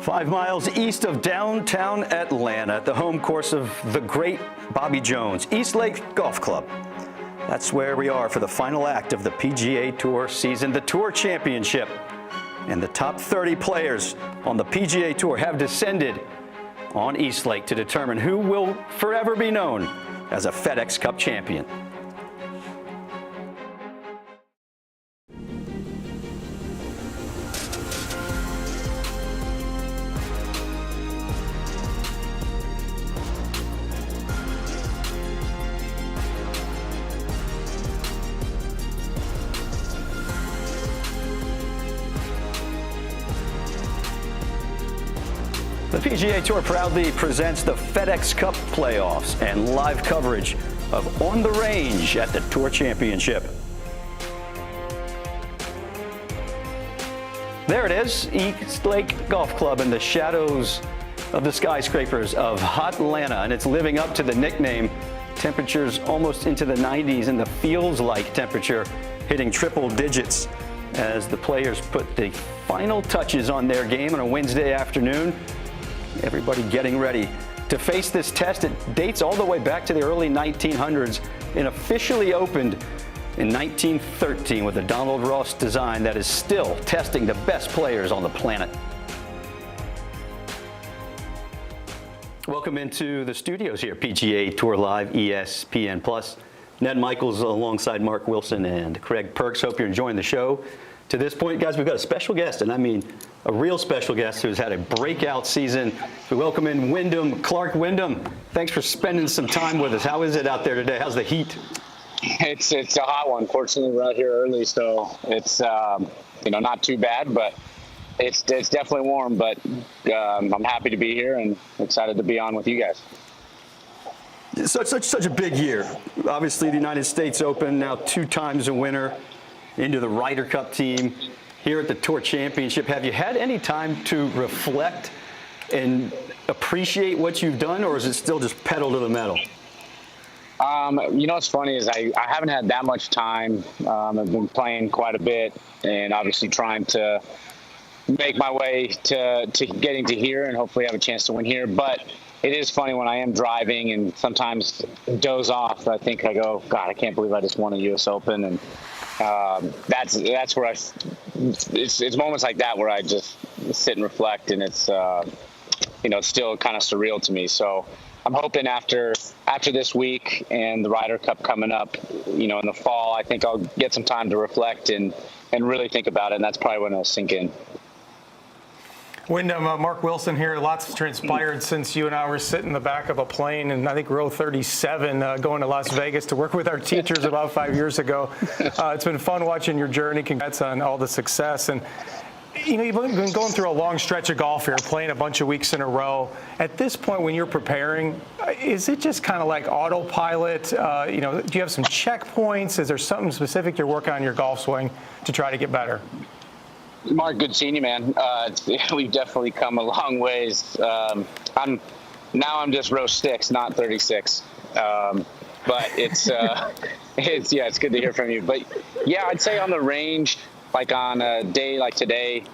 5 miles east of downtown Atlanta, at the home course of the great Bobby Jones, East Lake Golf Club. That's where we are for the final act of the PGA Tour season, the Tour Championship. And the top 30 players on the PGA Tour have descended on East Lake to determine who will forever be known as a FedEx Cup champion. The PGA Tour proudly presents the FedEx Cup playoffs and live coverage of On the Range at the Tour Championship. There it is, East Lake Golf Club in the shadows of the skyscrapers of Hot Atlanta, and it's living up to the nickname. Temperatures almost into the 90s and the feels-like temperature hitting triple digits as the players put the final touches on their game on a Wednesday afternoon. Everybody getting ready to face this test. It dates all the way back to the early 1900s and officially opened in 1913 with a Donald Ross design that is still testing the best players on the planet. Welcome into the studios here, PGA Tour Live, ESPN Plus. Ned Michaels alongside Mark Wilson and Craig Perks. Hope you're enjoying the show. To this point, guys, we've got a special guest, and I mean a real special guest who's had a breakout season. We welcome in Wyndham Clark. Wyndham, thanks for spending some time with us. How is it out there today? How's the heat? It's a hot one. Fortunately, we're out here early, so it's not too bad, but it's definitely warm. But I'm happy to be here and excited to be on with you guys. Such a big year. Obviously, the United States Open, now 2 times a winner, into the Ryder Cup team here at the Tour Championship. Have you had any time to reflect and appreciate what you've done, or is it still just pedal to the metal? What's funny is I haven't had that much time. I've been playing quite a bit and obviously trying to make my way to getting to here and hopefully have a chance to win here. But it is funny when I am driving and sometimes doze off. I think I go, God, I can't believe I just won a U.S. Open. And that's where it's moments like that where I just sit and reflect, and it's still kind of surreal to me. So I'm hoping after this week and the Ryder Cup coming up, in the fall, I think I'll get some time to reflect and really think about it, and that's probably when it'll sink in. Wyndham, Mark Wilson here. Lots transpired since you and I were sitting in the back of a plane, and I think row 37 going to Las Vegas to work with our teachers about 5 years ago. It's been fun watching your journey. Congrats on all the success. And you've been going through a long stretch of golf here, playing a bunch of weeks in a row. At this point, when you're preparing, is it just kind of like autopilot? Do you have some checkpoints? Is there something specific you're working on your golf swing to try to get better? Mark, good seeing you, man. We've definitely come a long ways. I'm just row 6, not 36. But it's good to hear from you. But yeah, I'd say on the range, like on a day like today,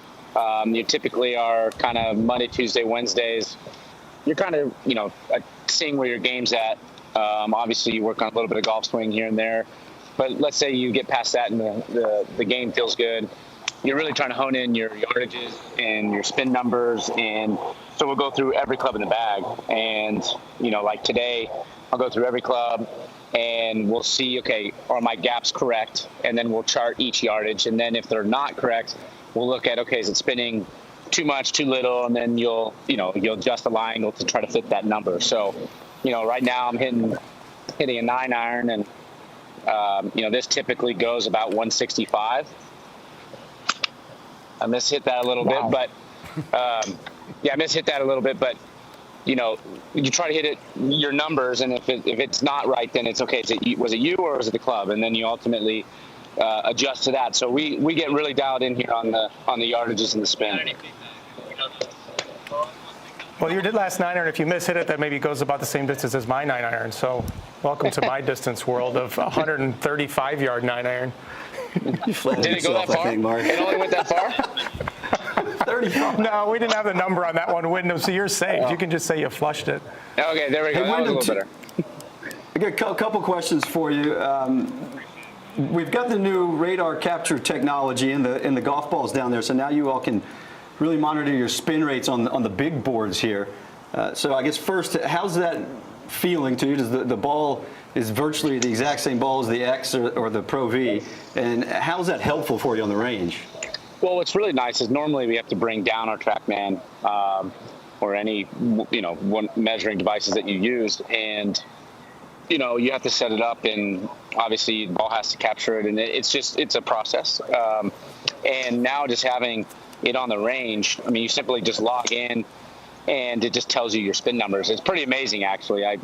you typically are kind of Monday, Tuesday, Wednesdays. You're kind of seeing where your game's at. Obviously, you work on a little bit of golf swing here and there. But let's say you get past that and the game feels good. You're really trying to hone in your yardages and your spin numbers. And so we'll go through every club in the bag. And, like today, I'll go through every club and we'll see, okay, are my gaps correct? And then we'll chart each yardage. And then if they're not correct, we'll look at, okay, is it spinning too much, too little? And then you'll adjust the line angle to try to fit that number. So, right now I'm hitting a 9-iron and, this typically goes about 165. I mishit that a little bit, but I mishit that a little bit. But you try to hit your numbers, and if it's not right, then it's okay. Was it you or was it the club? And then you ultimately adjust to that. So we get really dialed in here on the yardages and the spin. Well, you did last 9-iron. If you mishit it, that maybe goes about the same distance as my 9-iron. So welcome to my distance world of 135-yard 9-iron. You Did it go that far? I think, Mark. It only went that far? 35. No, we didn't have the number on that one, Wyndham, so you're safe. Oh. You can just say you flushed it. Okay, there we go. Hey, That was a Wyndham, little better. I got a couple questions for you. We've got the new radar capture technology in the golf balls down there, so now you all can really monitor your spin rates on the big boards here. So I guess first, how's that feeling to you? Does the ball is virtually the exact same ball as the X or the Pro V, and how's that helpful for you on the range? Well, what's really nice is normally we have to bring down our TrackMan or any one measuring devices that you use, and you have to set it up, and obviously the ball has to capture it, and it's a process. And now just having it on the range, I mean, you simply just log in, and it just tells you your spin numbers. It's pretty amazing, actually. They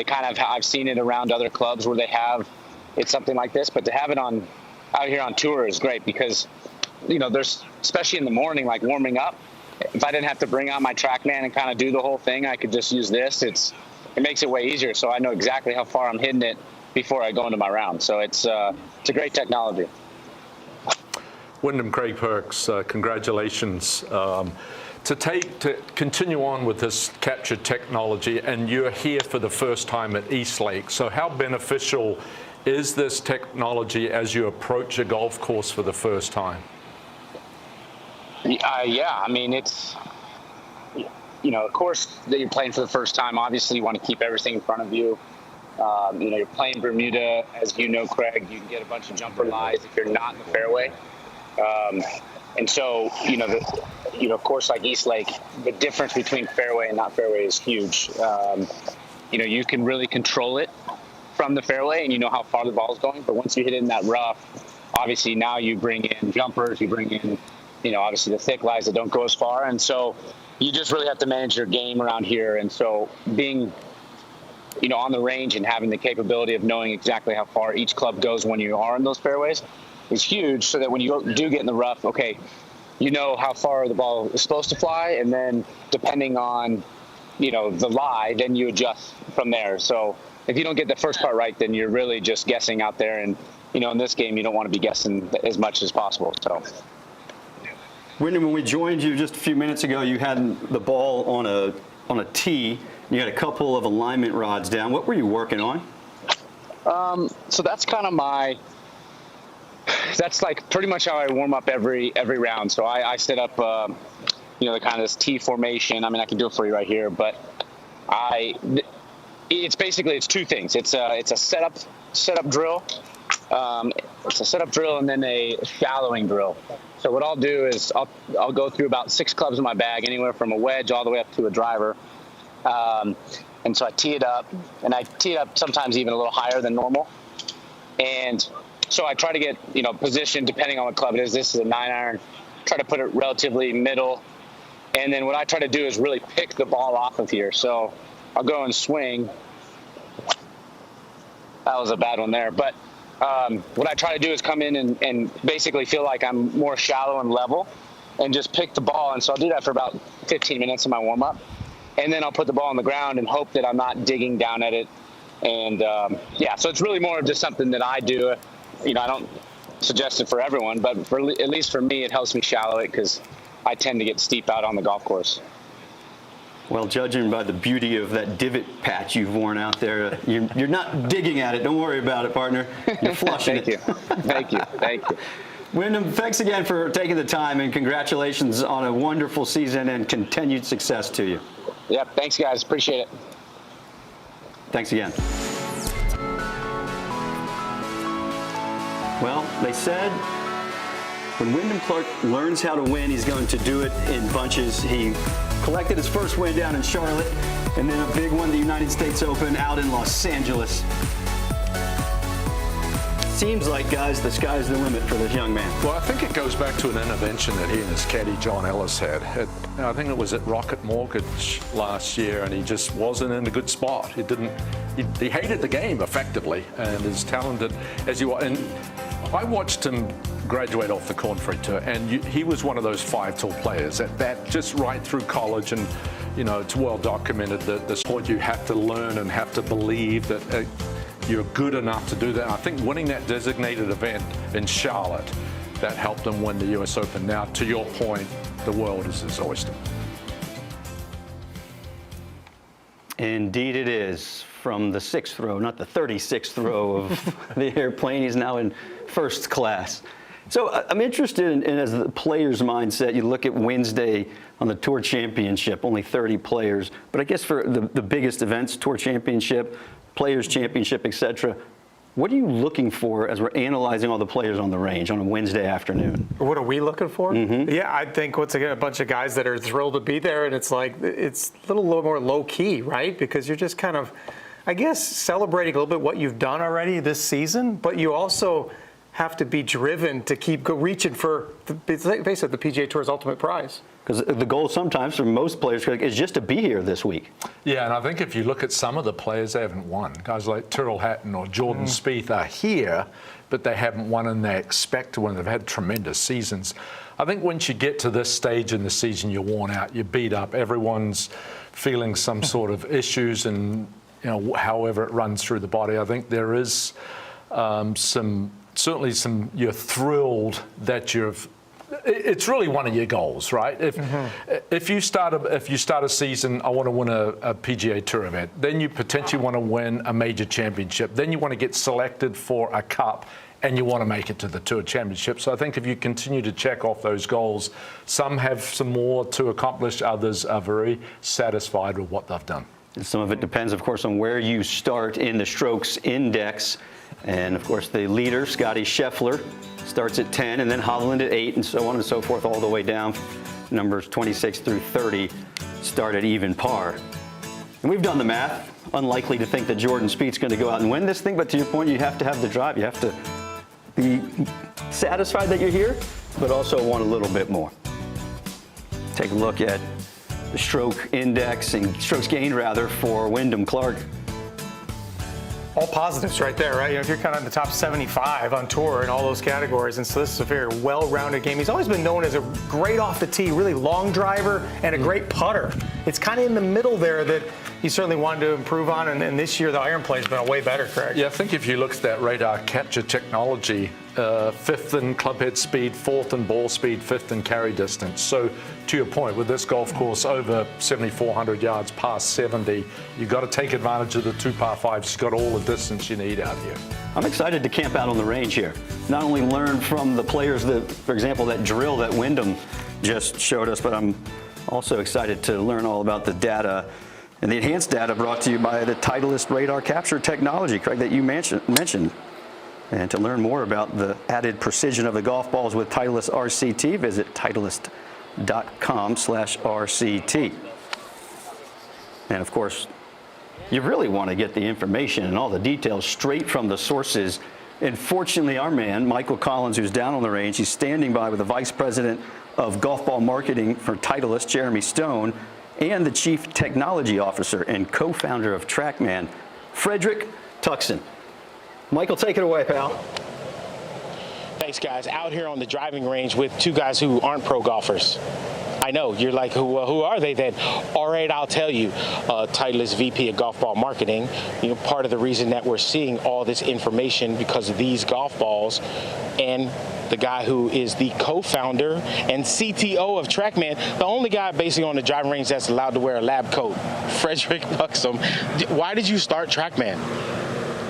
kind of, I've seen it around other clubs where they have it's something like this, but to have it out here on tour is great because, there's, especially in the morning, like warming up, if I didn't have to bring out my TrackMan and kind of do the whole thing, I could just use this. It makes it way easier, so I know exactly how far I'm hitting it before I go into my round. So it's a great technology. Wyndham, Craig Perks, congratulations. To continue on with this capture technology, and you're here for the first time at Eastlake. So how beneficial is this technology as you approach a golf course for the first time? Yeah, I mean, it's, of course that you're playing for the first time, obviously you want to keep everything in front of you. You're playing Bermuda, as you know, Craig, you can get a bunch of jumper lies if you're not in the fairway. And so, of course, like Eastlake, the difference between fairway and not fairway is huge. You can really control it from the fairway, and you know how far the ball is going. But once you hit it in that rough, obviously now you bring in jumpers, you bring in, obviously the thick lies that don't go as far. And so you just really have to manage your game around here. And so being, on the range and having the capability of knowing exactly how far each club goes when you are in those fairways is huge, so that when you do get in the rough, okay, you know how far the ball is supposed to fly, and then depending on, the lie, then you adjust from there. So if you don't get the first part right, then you're really just guessing out there, and, in this game, you don't want to be guessing as much as possible. So, Wyndham, when we joined you just a few minutes ago, you had the ball on a tee, and you had a couple of alignment rods down. What were you working on? So that's kind of that's like pretty much how I warm up every round. So I set up, the kind of this T formation. I mean, I can do it for you right here, but it's two things. It's a setup drill. It's a setup drill and then a shallowing drill. So what I'll do is I'll go through about 6 clubs in my bag, anywhere from a wedge all the way up to a driver. And so I tee it up, and I tee it up sometimes even a little higher than normal. And so I try to get, position depending on what club it is. This is a 9-iron. Try to put it relatively middle. And then what I try to do is really pick the ball off of here. So I'll go and swing. That was a bad one there. But what I try to do is come in and basically feel like I'm more shallow and level and just pick the ball. And so I'll do that for about 15 minutes in my warm-up. And then I'll put the ball on the ground and hope that I'm not digging down at it. And, so it's really more of just something that I do. I don't suggest it for everyone, but at least for me, it helps me shallow it because I tend to get steep out on the golf course. Well, judging by the beauty of that divot patch you've worn out there, you're not digging at it. Don't worry about it, partner. You're flushing it. Thank you. Wyndham, thanks again for taking the time, and congratulations on a wonderful season and continued success to you. Yep, thanks, guys. Appreciate it. Thanks again. Well, they said when Wyndham Clark learns how to win, he's going to do it in bunches. He collected his first win down in Charlotte, and then a big one, the United States Open out in Los Angeles. Seems like, guys, the sky's the limit for this young man. Well, I think it goes back to an intervention that he and his caddy, John Ellis, had. I think it was at Rocket Mortgage last year, and he just wasn't in a good spot. He hated the game, effectively, and as talented as he was. And I watched him graduate off the Corn Ferry Tour, and he was one of those 5-tool players that just right through college, and it's well documented that the sport you have to learn and have to believe that you're good enough to do that. I think winning that designated event in Charlotte that helped him win the US Open. Now, to your point, the world is his oyster. Indeed it is. From the 6th row, not the 36th row of the airplane. He's now in first class. So I'm interested in as the player's mindset, you look at Wednesday on the Tour Championship, only 30 players. But I guess for the biggest events, Tour Championship, Players Championship, etc., what are you looking for as we're analyzing all the players on the range on a Wednesday afternoon? What are we looking for? Mm-hmm. Yeah, I think once again a bunch of guys that are thrilled to be there, and it's like it's a little more low key, right? Because you're just kind of, I guess, celebrating a little bit what you've done already this season, but you also have to be driven to keep reaching for basically the PGA Tour's ultimate prize. Because the goal sometimes for most players is just to be here this week. Yeah, and I think if you look at some of the players, they haven't won. Guys like Tyrrell Hatton or Jordan Spieth are here, but they haven't won and they expect to win. They've had tremendous seasons. I think once you get to this stage in the season, you're worn out, you're beat up, everyone's feeling some sort of issues, and however it runs through the body. I think there is certainly some, you're thrilled that it's really one of your goals, right? If you start a season, I want to win a PGA Tour event, then you potentially want to win a major championship, then you want to get selected for a cup, and you want to make it to the Tour Championship. So I think if you continue to check off those goals, some have some more to accomplish, others are very satisfied with what they've done. And some of it depends, of course, on where you start in the strokes index. And, of course, the leader, Scotty Scheffler, starts at 10, and then Holland at 8, and so on and so forth, all the way down. Numbers 26 through 30 start at even par. And we've done the math. Unlikely to think that Jordan Spieth's going to go out and win this thing, but to your point, you have to have the drive. You have to be satisfied that you're here, but also want a little bit more. Take a look at the stroke index and strokes gained, rather, for Wyndham Clark. All positives right there, right? If you're kind of in the top 75 on tour in all those categories, and so this is a very well-rounded game. He's always been known as a great off the tee, really long driver, and a great putter. It's kind of in the middle there that he certainly wanted to improve on, and this year the iron play has been way better, Craig. Yeah, I think if you look at that radar capture technology, 5th in clubhead speed, 4th in ball speed, 5th in carry distance. So to your point, with this golf course over 7,400 yards, past 70, you've got to take advantage of the 2 par 5s. You've got all the distance you need out here. I'm excited to camp out on the range here. Not only learn from the players that, for example, that drill that Wyndham just showed us, but I'm also excited to learn all about the data and the enhanced data brought to you by the Titleist radar capture technology, Craig, that you mentioned. And to learn more about the added precision of the golf balls with Titleist RCT, visit Titleist.com/RCT. And of course, you really want to get the information and all the details straight from the sources. And fortunately, our man, Michael Collins, who's down on the range, he's standing by with the Vice President of Golf Ball Marketing for Titleist, Jeremy Stone, and the Chief Technology Officer and co-founder of TrackMan, Frederick Tuxen. Michael, take it away, pal. Thanks, guys. Out here on the driving range with 2 guys who aren't pro golfers. I know, you're like, who are they then? All right, I'll tell you. Titleist VP of Golf Ball Marketing. Part of the reason that we're seeing all this information because of these golf balls, and the guy who is the co-founder and CTO of TrackMan, the only guy basically on the driving range that's allowed to wear a lab coat, Frederick Tuxen. Why did you start TrackMan?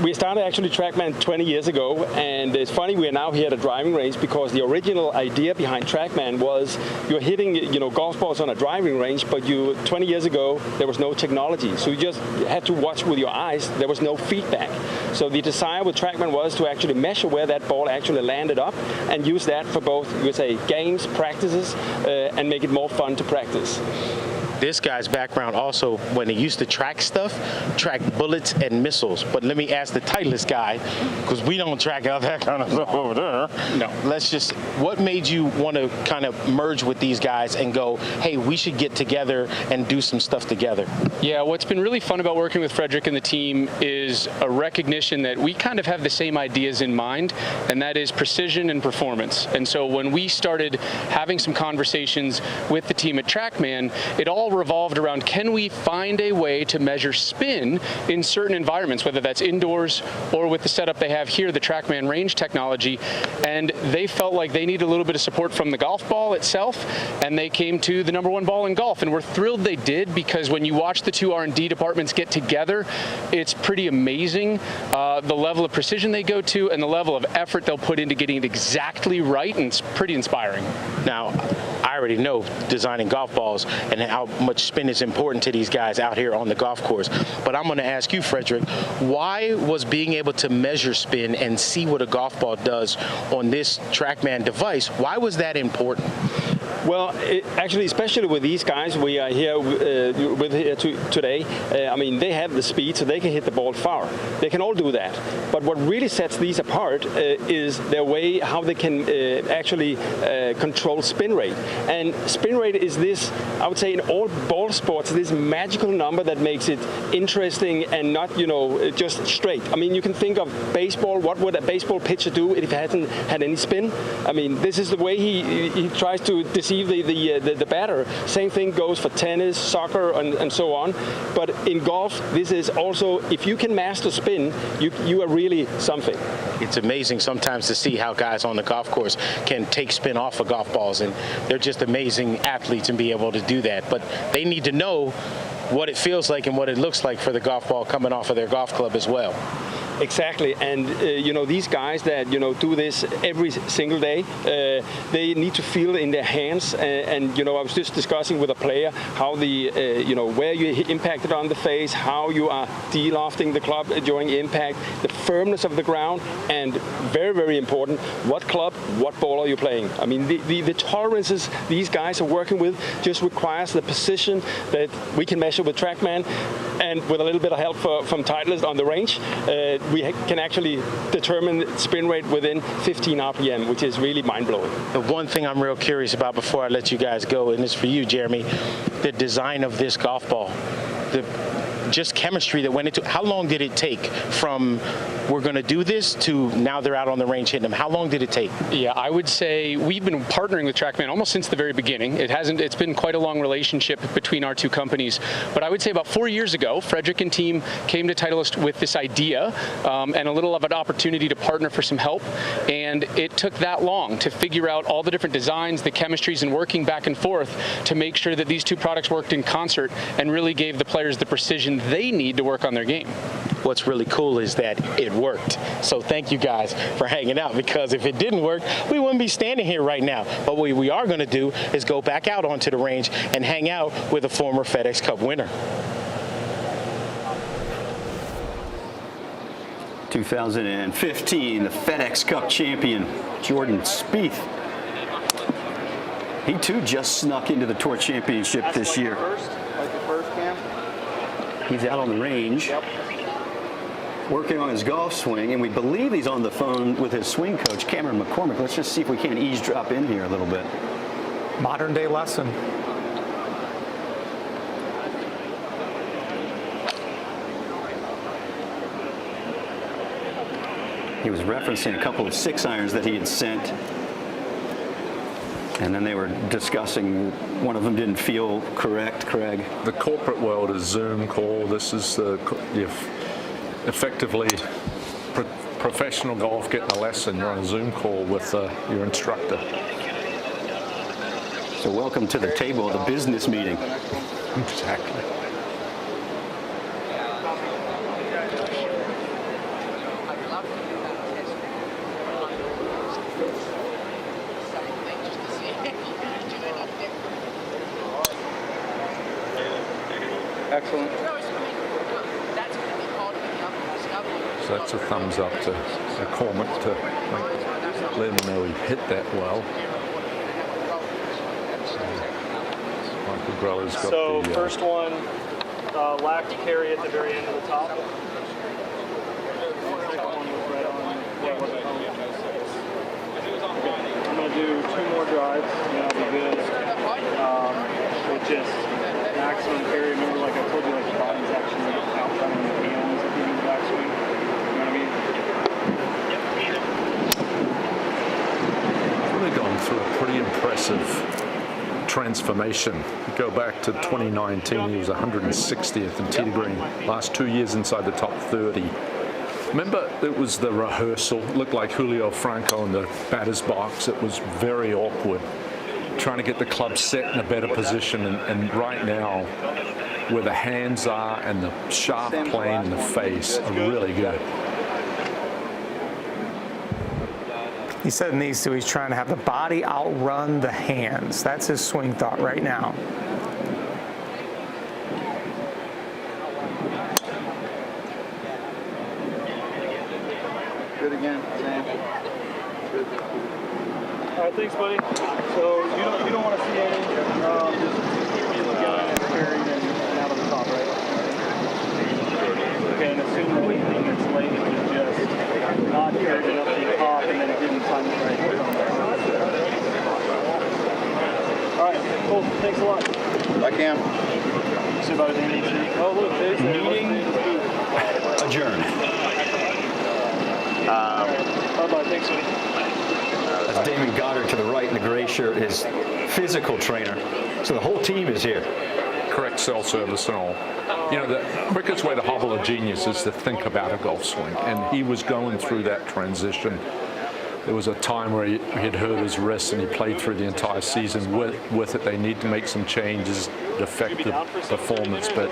We started actually TrackMan 20 years ago, and it's funny we are now here at a driving range because the original idea behind TrackMan was you're hitting golf balls on a driving range, but 20 years ago there was no technology, so you just had to watch with your eyes. There was no feedback. So the desire with TrackMan was to actually measure where that ball actually landed up and use that for both, you would say, games, practices, and make it more fun to practice. This guy's background also, when he used to track stuff, tracked bullets and missiles. But let me ask the Titleist guy, because we don't track out that kind of stuff over there. No. What made you want to kind of merge with these guys and go, hey, we should get together and do some stuff together? Yeah, what's been really fun about working with Frederick and the team is a recognition that we kind of have the same ideas in mind, and that is precision and performance. And so when we started having some conversations with the team at TrackMan, it all all revolved around, can we find a way to measure spin in certain environments, whether that's indoors or with the setup they have here, the TrackMan range technology. And they felt like they needed a little bit of support from the golf ball itself, and they came to the #1 ball in golf. And we're thrilled they did, because when you watch the two R&D departments get together, it's pretty amazing the level of precision they go to and the level of effort they'll put into getting it exactly right, and it's pretty inspiring. Now, I already know designing golf balls and how much spin is important to these guys out here on the golf course. But I'm going to ask you, Frederick, why was being able to measure spin and see what a golf ball does on this TrackMan device, why was that important? Well, actually, especially with these guys we are here with here today, I mean, they have the speed, so they can hit the ball far. They can all do that. But what really sets these apart is their way, how they can actually control spin rate. And spin rate is this, I would say, in all ball sports, this magical number that makes it interesting and not, just straight. I mean, you can think of baseball. What would a baseball pitcher do if he hadn't had any spin? I mean, this is the way he tries to deceive the batter. Same thing goes for tennis, soccer, and so on. But in golf, this is also, if you can master spin, you are really something. It's amazing sometimes to see how guys on the golf course can take spin off of golf balls, and they're just amazing athletes and be able to do that. But they need to know what it feels like and what it looks like for the golf ball coming off of their golf club as well. Exactly, and these guys that do this every single day, they need to feel in their hands. And I was just discussing with a player how the where you impacted on the face, how you are de-lofting the club during impact, the firmness of the ground, and very, very important, what club, what ball are you playing? I mean, the tolerances these guys are working with just requires the precision that we can measure with TrackMan, and with a little bit of help from Titleist on the range. We can actually determine spin rate within 15 RPM, which is really mind-blowing. The one thing I'm real curious about before I let you guys go, and it's for you, Jeremy, the design of this golf ball, the just chemistry that went into it. How long did it take from we're going to do this to now they're out on the range hitting them? How long did it take? Yeah, I would say we've been partnering with TrackMan almost since the very beginning. It's been quite a long relationship between our two companies. But I would say about 4 years ago, Frederick and team came to Titleist with this idea and a little of an opportunity to partner for some help. And it took that long to figure out all the different designs, the chemistries, and working back and forth to make sure that these two products worked in concert and really gave the players the precision they need to work on their game. What's really cool is that it worked. So thank you guys for hanging out, because if it didn't work, we wouldn't be standing here right now. But what we are going to do is go back out onto the range and hang out with a former FedEx Cup winner. 2015, the FedEx Cup champion, Jordan Spieth. He too just snuck into the Tour Championship this year. He's out on the range, working on his golf swing, and we believe he's on the phone with his swing coach, Cameron McCormick. Let's just see if we can't eavesdrop in here a little bit. Modern day lesson. He was referencing a couple of 6-irons that he had sent. And then they were discussing, one of them didn't feel correct, Craig. The corporate world is Zoom call. This is effectively professional golf getting a lesson. You're on a Zoom call with your instructor. So welcome to the table of the business meeting. Exactly. Excellent. So that's a thumbs up to McCormick to let him know he hit that well. Michael Greller's got so the... first one, lacked carry at the very end of the top. Second one was right on. I'm going to do 2 more drives, and then I'll be good. With just maximum carry. Remember, like I told you, like the body's actually out running the hands at the end of the backswing. You know what I mean? Really gone through a pretty impressive transformation. You go back to 2019, he was 160th in tee to green. Last 2 years inside the top 30. Remember, it was the rehearsal. It looked like Julio Franco in the batter's box. It was very awkward. Trying to get the club set in a better position. And right now, where the hands are and the sharp plane in the face are really good. He said in these two, he's trying to have the body outrun the hands. That's his swing thought right now. Good again, Sam. Good. All right, thanks, buddy. So you don't want to see any. Just keep me looking at it, carried and out of the top, right? Okay, and assume the thing that's late was just not carried enough to the top, and then it didn't time it right. All right, cool. Thanks a lot. Bye, Cam. See about it. Oh, look, there's Meeting adjourned. Bye-bye. Thanks, buddy. That's Damon Goddard to the right in the gray shirt, his physical trainer. So the whole team is here. Correct cell service and all. You know, the quickest way to hobble a genius is to think about a golf swing. And he was going through that transition. There was a time where he had hurt his wrist and he played through the entire season with it. They need to make some changes to affect the performance. But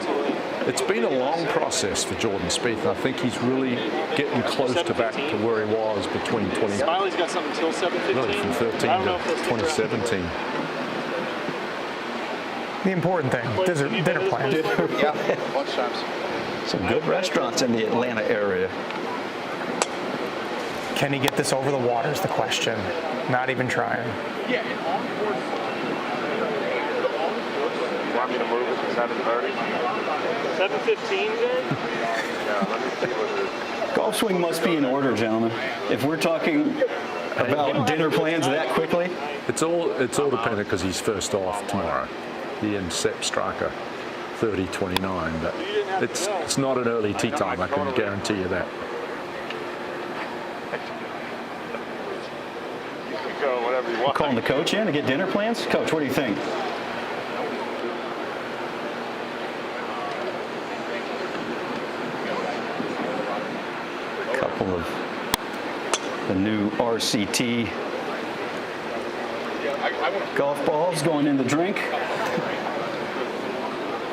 it's been a long process for Jordan Spieth. I think he's really getting close to back to where he was between Smiley's got something till 7:15. really from 13 to 2017. The important thing, dinner plans. Yeah, lunchtimes. Some good restaurants in the Atlanta area. Can he get this over the water is the question. Not even trying. Yeah, and on course. You want me to move it to 7:30? 7:15, then? Yeah, let me see what it is. Golf swing must be in order, gentlemen. If we're talking about dinner plans that quickly. It's all dependent because he's first off tomorrow. He and Sepp Straka 30-29, but it's not an early tee time. I can guarantee you that. You can go whatever you want. Calling the coach in to get dinner plans? Coach, what do you think? A couple of the new RCT golf balls going in the drink.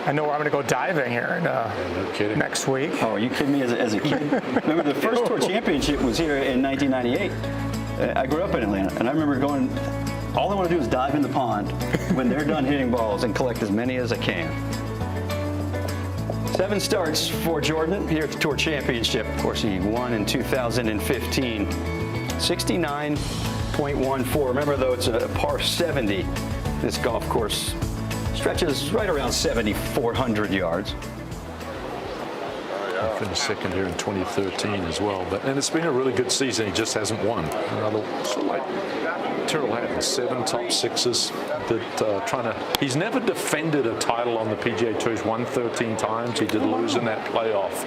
I know where I'm going to go diving here No kidding. next week. Oh, are you kidding me? As a kid, remember the first tour championship was here in 1998. I grew up in Atlanta, and I remember going. All I want to do is dive in the pond when they're done hitting balls and collect as many as I can. 7 starts for Jordan here at the Tour Championship. Of course, he won in 2015. 69.14. Remember, though, it's a par 70. This golf course stretches right around 7,400 yards. I finished second here in 2013 as well, and it's been a really good season. He just hasn't won. Another sort of like Tyrrell Hatton, 7 top 6s. He's never defended a title on the PGA Tour. He's won 13 times. He did lose in that playoff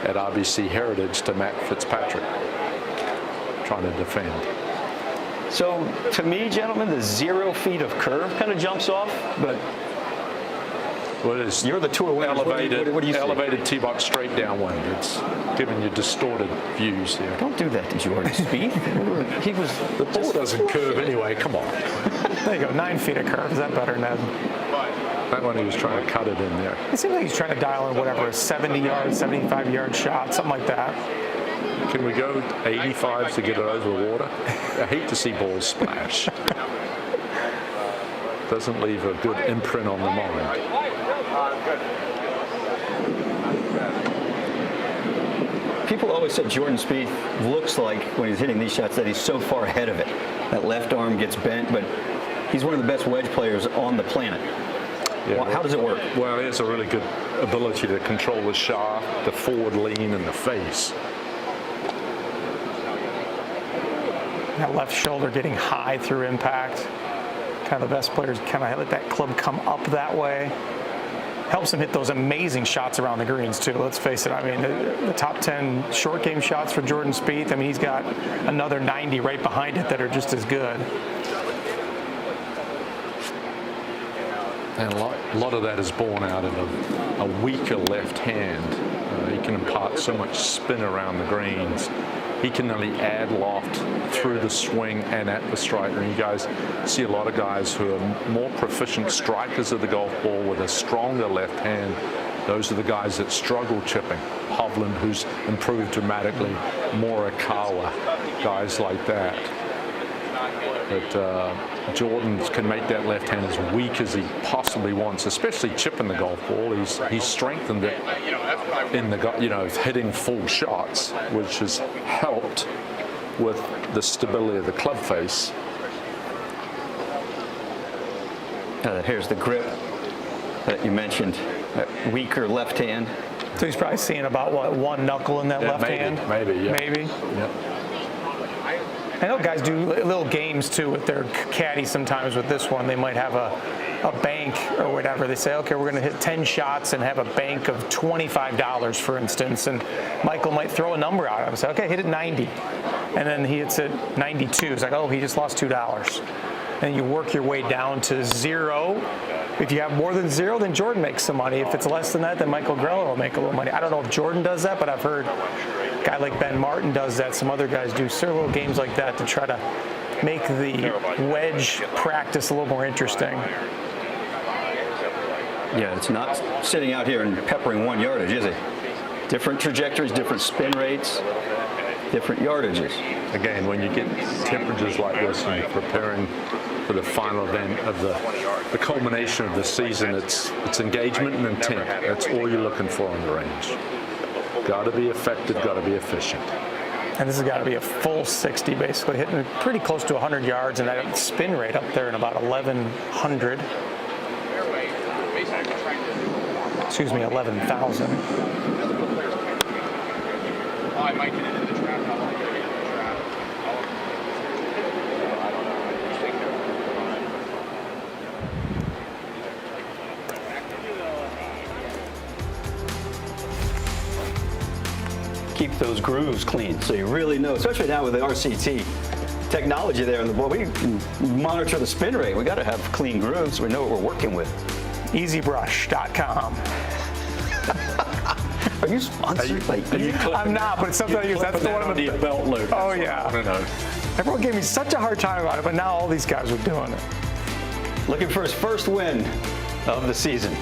at RBC Heritage to Matt Fitzpatrick, trying to defend. So, to me, gentlemen, the 0 feet of curve kind of jumps off, but you're the Tour winner. What do you elevated tee-box straight downwind. It's giving you distorted views here. Don't do that to Jordan Spieth. The ball doesn't curve anyway. Come on. There you go, 9 feet of curve. Is that better, Ned? That one he was trying to cut it in there. It seems like he's trying to dial in whatever, a 70-yard, 75-yard shot, something like that. Can we go 85 to get it over the water? I hate to see balls splash. Doesn't leave a good imprint on the mind. People always said Jordan Spieth looks like, when he's hitting these shots, that he's so far ahead of it. That left arm gets bent, but he's one of the best wedge players on the planet. Yeah, How does it work? Well, he has a really good ability to control the shaft, the forward lean, and the face. That left shoulder getting high through impact. Kind of the best players kind of let that club come up that way. Helps him hit those amazing shots around the greens, too. Let's face it. I mean, the top 10 short game shots for Jordan Spieth, I mean, he's got another 90 right behind it that are just as good. And a lot of that is born out of a weaker left hand. He can impart so much spin around the greens. He can only add loft through the swing and at the striker. And you guys see a lot of guys who are more proficient strikers of the golf ball with a stronger left hand. Those are the guys that struggle chipping. Hovland, who's improved dramatically. Morikawa, guys like that. But Jordan can make that left hand as weak as he possibly wants, especially chipping the golf ball. He's strengthened it in the hitting full shots, which has helped with the stability of the club face. Here's the grip that you mentioned, that weaker left hand. So he's probably seeing about, what, one knuckle in that left hand? Maybe, yeah. Maybe. Yep. I know guys do little games too with their caddy sometimes. With this one, they might have a bank or whatever. They say, okay, we're going to hit 10 shots and have a bank of $25, for instance. And Michael might throw a number out and say, okay, hit it 90. And then he hits it 92. It's like, oh, he just lost $2. And you work your way down to zero. If you have more than zero, then Jordan makes some money. If it's less than that, then Michael Grella will make a little money. I don't know if Jordan does that, but I've heard a guy like Ben Martin does that. Some other guys do several games like that to try to make the wedge practice a little more interesting. Yeah, it's not sitting out here and peppering one yardage, is it? Different trajectories, different spin rates, different yardages. Again, when you get temperatures like this and you're preparing for the final event of the culmination of the season, it's engagement and intent. That's all you're looking for on the range. Got to be effective, got to be efficient. And this has got to be a full 60, basically, hitting pretty close to 100 yards, and that spin rate up there in about 1,100. Excuse me, 11,000. I might get into the trap. Keep those grooves clean so you really know, especially now with the RCT technology there on the board. We can monitor the spin rate. We got to have clean grooves so we know what we're working with. EasyBrush.com. Are you sponsored by Easy? I'm not, but it's something I use. That's the one on the belt loop. Oh, yeah. I don't know. Everyone gave me such a hard time about it, but now all these guys are doing it. Looking for his first win of the season.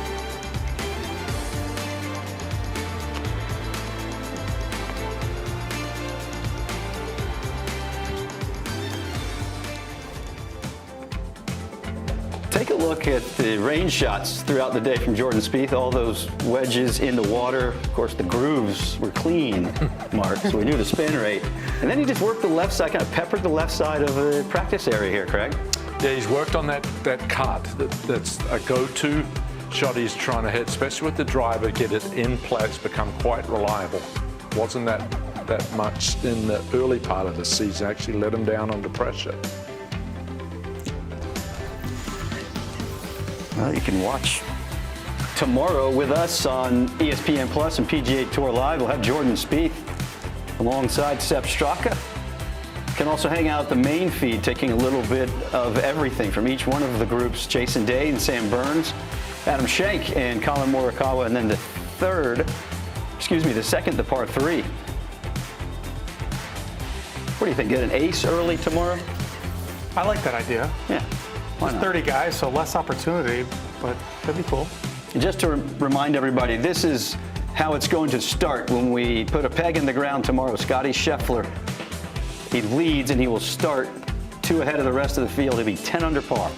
Take a look at the range shots throughout the day from Jordan Spieth. All those wedges in the water. Of course, the grooves were clean, Mark, so we knew the spin rate. And then he just worked the left side, kind of peppered the left side of the practice area here, Craig. Yeah, he's worked on that cut. That's a go-to shot he's trying to hit, especially with the driver, get it in play. It's become quite reliable. Wasn't that much in the early part of the season. Actually let him down under pressure. Well, you can watch tomorrow with us on ESPN Plus and PGA Tour Live. We'll have Jordan Spieth alongside Sepp Straka. You can also hang out at the main feed, taking a little bit of everything from each one of the groups. Jason Day and Sam Burns, Adam Schenk and Colin Morikawa, and then the second, the par 3. What do you think? Get an ace early tomorrow? I like that idea. Yeah. There's 30 guys, so less opportunity, but that'd be cool. And just to remind everybody, this is how it's going to start when we put a peg in the ground tomorrow. Scotty Scheffler, he leads and he will start 2 ahead of the rest of the field. He'll be 10 under par.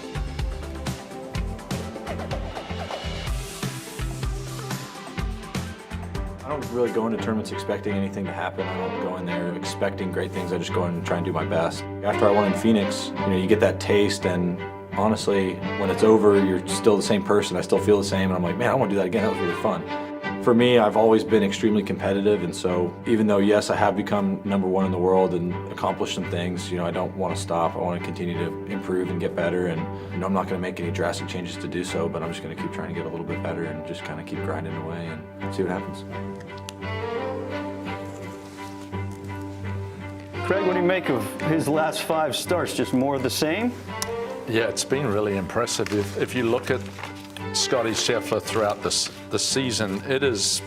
I don't really go into tournaments expecting anything to happen. I don't go in there expecting great things. I just go in and try and do my best. After I won in Phoenix, you get that taste, and honestly, when it's over, you're still the same person. I still feel the same, and I'm like, man, I want to do that again. That was really fun. For me, I've always been extremely competitive, and so even though, yes, I have become #1 in the world and accomplished some things, I don't want to stop. I want to continue to improve and get better, and I'm not going to make any drastic changes to do so, but I'm just going to keep trying to get a little bit better and just kind of keep grinding away and see what happens. Craig, what do you make of his last 5 starts? Just more of the same? Yeah, it's been really impressive. If you look at Scotty Scheffler throughout the season, it is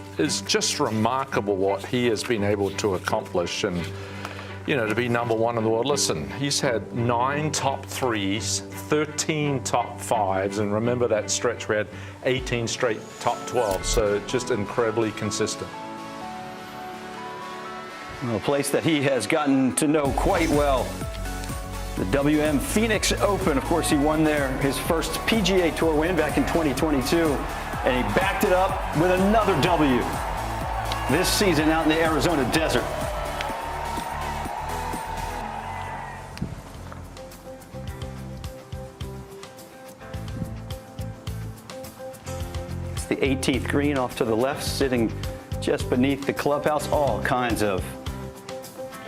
just remarkable what he has been able to accomplish, and to be number one in the world. Listen, he's had 9 top 3s, 13 top 5s, and remember that stretch we had 18 straight top 12, so just incredibly consistent. A place that he has gotten to know quite well. The WM Phoenix Open, of course, he won there his first PGA Tour win back in 2022, and he backed it up with another W this season out in the Arizona desert. It's the 18th green off to the left, sitting just beneath the clubhouse. All kinds of,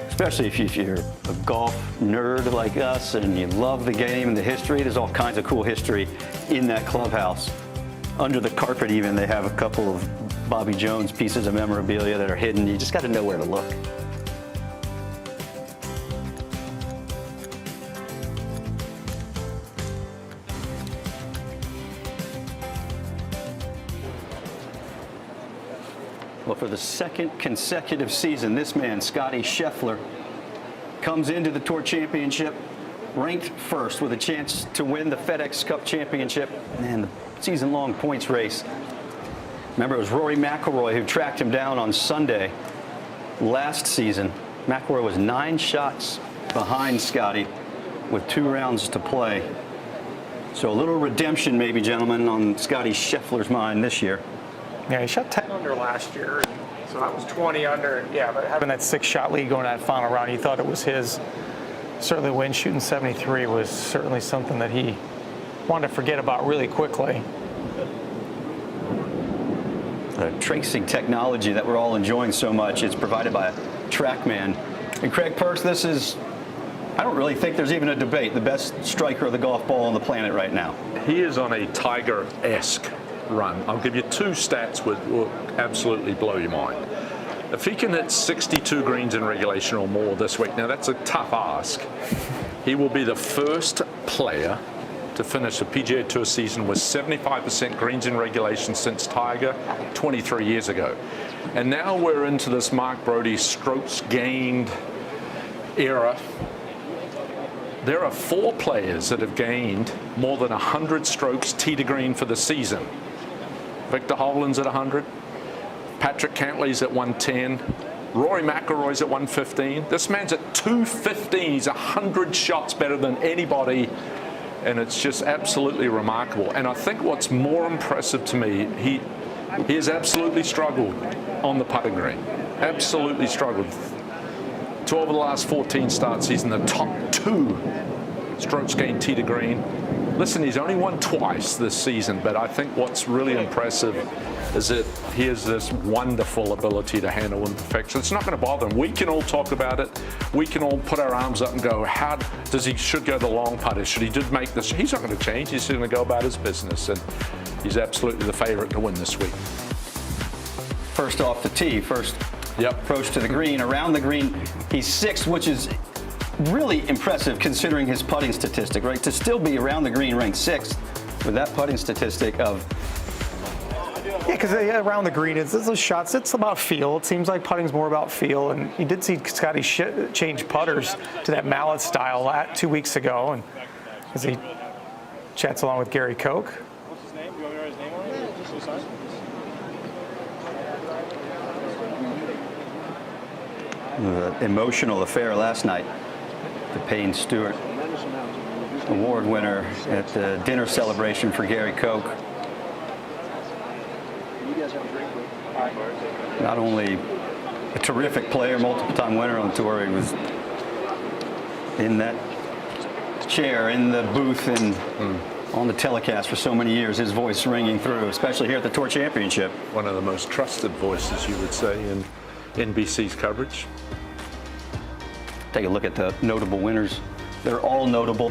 especially if you're a golf nerd like us and you love the game and the history, there's all kinds of cool history in that clubhouse. Under the carpet even, they have a couple of Bobby Jones pieces of memorabilia that are hidden. You just got to know where to look. Well, for the second consecutive season, this man, Scotty Scheffler, comes into the Tour Championship ranked first with a chance to win the FedExCup Championship and the season-long points race. Remember, it was Rory McIlroy who tracked him down on Sunday last season. McIlroy was 9 shots behind Scotty with 2 rounds to play. So a little redemption maybe, gentlemen, on Scotty Scheffler's mind this year. Yeah, he shot 10 under last year, so that was 20 under. Yeah, but having that 6-shot lead going to that final round, he thought it was his. Certainly win shooting 73 was certainly something that he wanted to forget about really quickly. Tracing technology that we're all enjoying so much, it's provided by TrackMan. And Craig Perks, this is, I don't really think there's even a debate, the best striker of the golf ball on the planet right now. He is on a Tiger-esque run. I'll give you 2 stats that will absolutely blow your mind. If he can hit 62 greens in regulation or more this week, now that's a tough ask, he will be the first player to finish a PGA Tour season with 75% greens in regulation since Tiger 23 years ago. And now we're into this Mark Brody strokes gained era. There are 4 players that have gained more than 100 strokes tee to green for the season. Victor Hovland's at 100. Patrick Cantlay's at 110. Rory McIlroy's at 115. This man's at 215. He's 100 shots better than anybody. And it's just absolutely remarkable. And I think what's more impressive to me, he has absolutely struggled on the putting green. Absolutely struggled. 12 of the last 14 starts, he's in the top 2 strokes gained tee to green. Listen, he's only won twice this season, but I think what's really impressive is that he has this wonderful ability to handle imperfection. It's not going to bother him. We can all talk about it. We can all put our arms up and go, how does he should go the long putter? Should he did make this? He's not going to change. He's going to go about his business, and he's absolutely the favorite to win this week. First off the tee, first approach to the green. Around the green, he's 6th, which is really impressive considering his putting statistic, right? To still be around the green ranked 6th with that putting statistic of... Yeah, because around the green, it's those shots, it's about feel. It seems like putting's more about feel, and you did see Scotty change putters to that mallet style 2 weeks ago, and as he chats along with Gary Koch. What's his name? Do you want me to write his name on it? Just so sign? The emotional affair last night. The Payne Stewart Award winner at the dinner celebration for Gary Koch. Not only a terrific player, multiple-time winner on the tour, he was in that chair, in the booth, and on the telecast for so many years, his voice ringing through, especially here at the Tour Championship. One of the most trusted voices, you would say, in NBC's coverage. Take a look at the notable winners. They're all notable.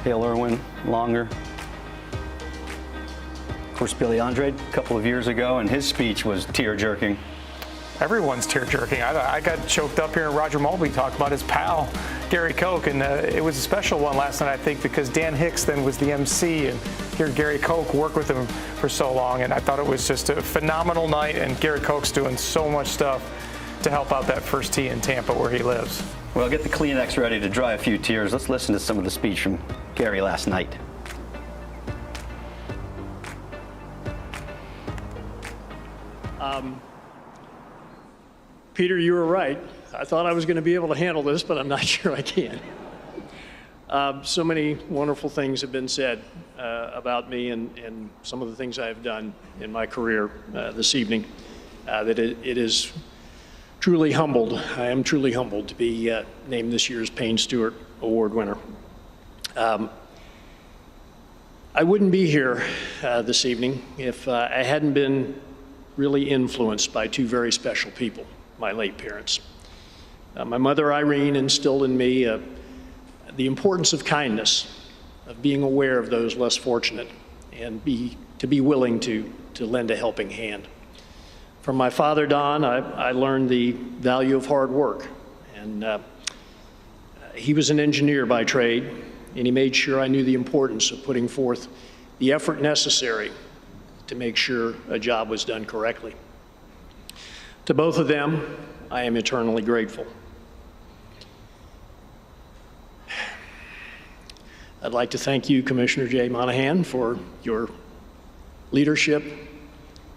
Hale Irwin, Longer. Of course, Billy Andrade a couple of years ago, and his speech was tear-jerking. Everyone's tear-jerking. I got choked up hearing Roger Mulvey talk about his pal, Gary Koch, and it was a special one last night, I think, because Dan Hicks then was the MC, and hear Gary Koch work with him for so long, and I thought it was just a phenomenal night, and Gary Koch's doing so much stuff to help out that first tee in Tampa where he lives. Well, get the Kleenex ready to dry a few tears. Let's listen to some of the speech from Gary last night. Peter, you were right. I thought I was going to be able to handle this, but I'm not sure I can. So many wonderful things have been said about me and some of the things I have done in my career this evening that it is truly humbled. I am truly humbled to be named this year's Payne Stewart Award winner. I wouldn't be here this evening if I hadn't been really influenced by two very special people, my late parents. My mother, Irene, instilled in me the importance of kindness, of being aware of those less fortunate, and to be willing to lend a helping hand. From my father, Don, I learned the value of hard work. And he was an engineer by trade, and he made sure I knew the importance of putting forth the effort necessary to make sure a job was done correctly. To both of them, I am eternally grateful. I'd like to thank you, Commissioner Jay Monahan, for your leadership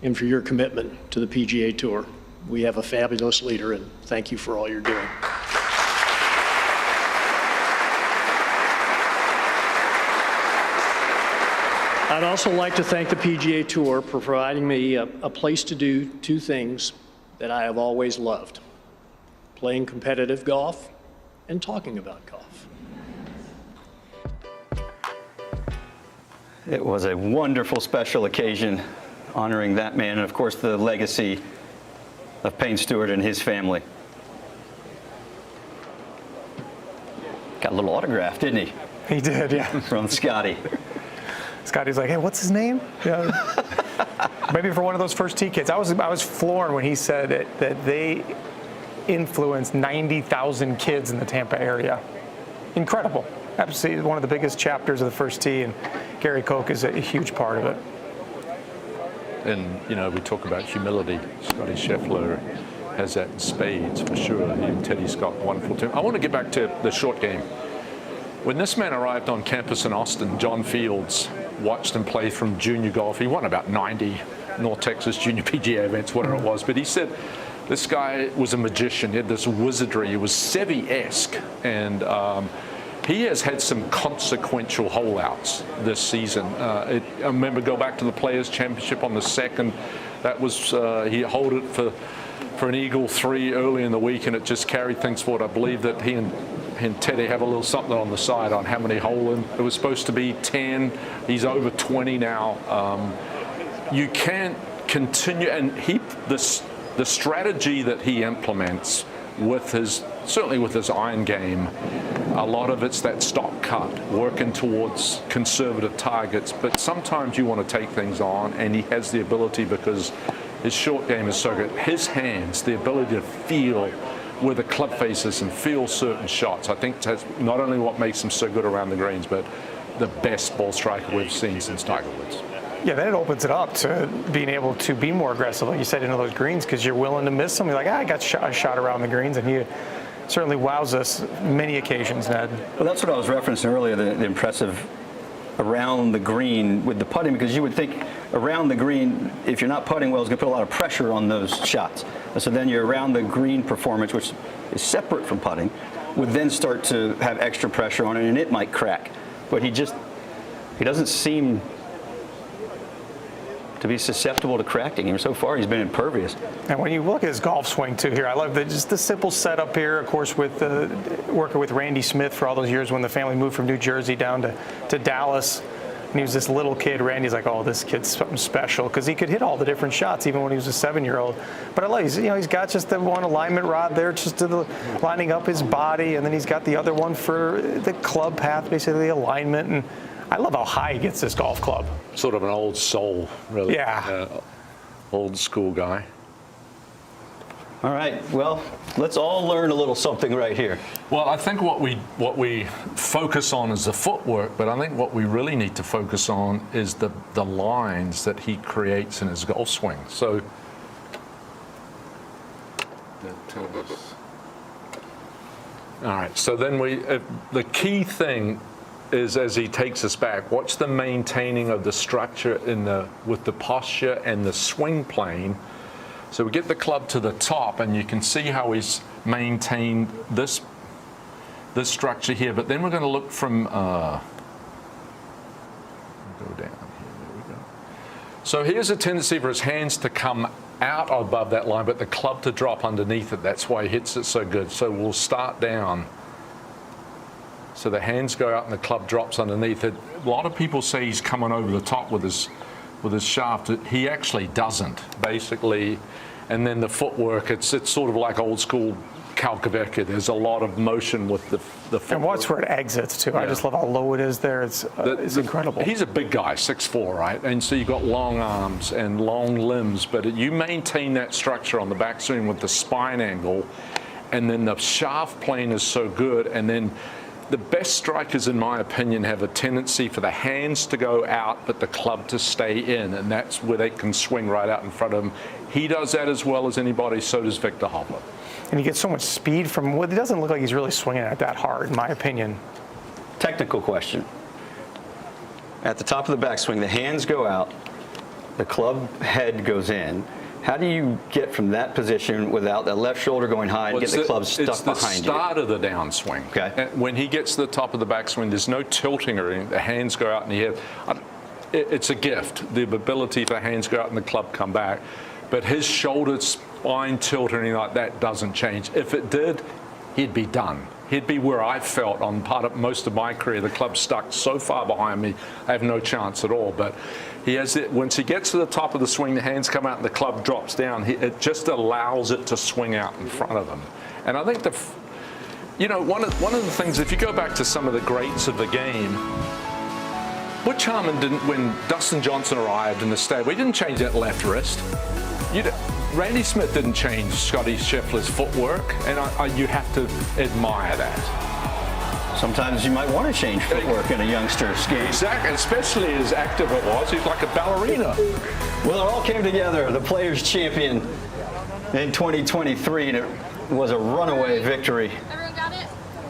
and for your commitment to the PGA Tour. We have a fabulous leader, and thank you for all you're doing. I'd also like to thank the PGA Tour for providing me a place to do two things that I have always loved: playing competitive golf and talking about golf. It was a wonderful special occasion honoring that man and, of course, the legacy of Payne Stewart and his family. Got a little autograph, didn't he? He did, yeah. From Scotty. Scotty's like, hey, what's his name? Yeah. Maybe for one of those first tee kids. I was floored when he said that they influenced 90,000 kids in the Tampa area. Incredible. Absolutely one of the biggest chapters of the first tee, and Gary Koch is a huge part of it. And, you know, we talk about humility. Scotty Scheffler has that in spades, for sure. He and Teddy Scott, wonderful team. I want to get back to the short game. When this man arrived on campus in Austin, John Fields watched him play from junior golf. He won about 90 North Texas junior PGA events, whatever it was. But he said this guy was a magician. He had this wizardry. He was Seve-esque. And he has had some consequential holeouts this season. I remember go back to the Players Championship on the second. That was he holed it for an eagle 3 early in the week, and it just carried things forward. I believe that he and Teddy have a little something on the side on how many hole in. It was supposed to be 10. He's over 20 now. You can't continue, and the strategy that he implements certainly with his iron game, a lot of it's that stock cut, working towards conservative targets, but sometimes you want to take things on, and he has the ability, because his short game is so good. His hands, the ability to feel where the club faces and feel certain shots, I think that's not only what makes him so good around the greens, but the best ball striker we've seen since Tiger Woods. Yeah, then it opens it up to being able to be more aggressive, like you said, into those greens, because you're willing to miss them. You're like, I got a shot around the greens, and he certainly wows us many occasions, Ned. Well, that's what I was referencing earlier, the impressive around the green with the putting, because you would think around the green, if you're not putting well, it's going to put a lot of pressure on those shots. So then your around the green performance, which is separate from putting, would then start to have extra pressure on it, and it might crack. But he doesn't seem to be susceptible to cracking. And so far, he's been impervious. And when you look at his golf swing, too, here, I love just the simple setup here, of course, with working with Randy Smith for all those years when the family moved from New Jersey down to Dallas. And he was this little kid. Randy's like, oh, this kid's something special, because he could hit all the different shots, even when he was a 7-year-old. But I love, he's got just the one alignment rod there, just lining up his body, and then he's got the other one for the club path, basically the alignment. And I love how high he gets this golf club. Sort of an old soul, really. Yeah. Old school guy. All right, well, let's all learn a little something right here. Well, I think what we focus on is the footwork, but I think what we really need to focus on is the lines that he creates in his golf swing. So all right, so then the key thing is, as he takes us back, what's the maintaining of the structure with the posture and the swing plane. So we get the club to the top, and you can see how he's maintained this structure here. But then we're going to look from go down here. There we go. So here's a tendency for his hands to come out above that line, but the club to drop underneath it. That's why he hits it so good. So we'll start down. So the hands go out and the club drops underneath it. A lot of people say he's coming over the top with his shaft. He actually doesn't, basically. And then the footwork, it's sort of like old school Calcavecchia. There's a lot of motion with the footwork. And watch where it exits, too. Yeah. I just love how low it is there. It's incredible. He's a big guy, 6'4", right? And so you've got long arms and long limbs, but you maintain that structure on the backswing with the spine angle, and then the shaft plane is so good, and then the best strikers, in my opinion, have a tendency for the hands to go out, but the club to stay in, and that's where they can swing right out in front of him. He does that as well as anybody, so does Victor Hovland. And he gets so much speed from it doesn't look like he's really swinging it that hard, in my opinion. Technical question. At the top of the backswing, the hands go out, the club head goes in. How do you get from that position without the left shoulder going high and get the club stuck behind you? It's the start of the downswing. Okay. And when he gets to the top of the backswing, there's no tilting or anything. The hands go out and it's a gift, the ability for the hands go out and the club come back. But his shoulder, spine tilt or anything like that doesn't change. If it did, he'd be done. He'd be where I felt on most of my career. The club stuck so far behind me, I have no chance at all. But he has it. Once he gets to the top of the swing, the hands come out and the club drops down. It just allows it to swing out in front of him. And I think one of the things, if you go back to some of the greats of the game, Butch Harmon didn't, when Dustin Johnson arrived in the stable, he didn't change that left wrist. Randy Smith didn't change Scotty Scheffler's footwork, and you have to admire that. Sometimes you might want to change footwork in a youngster's game. Exactly, especially as active it was. He's like a ballerina. Well, it all came together. The Players' Champion in 2023, and it was a runaway victory. Everyone got it?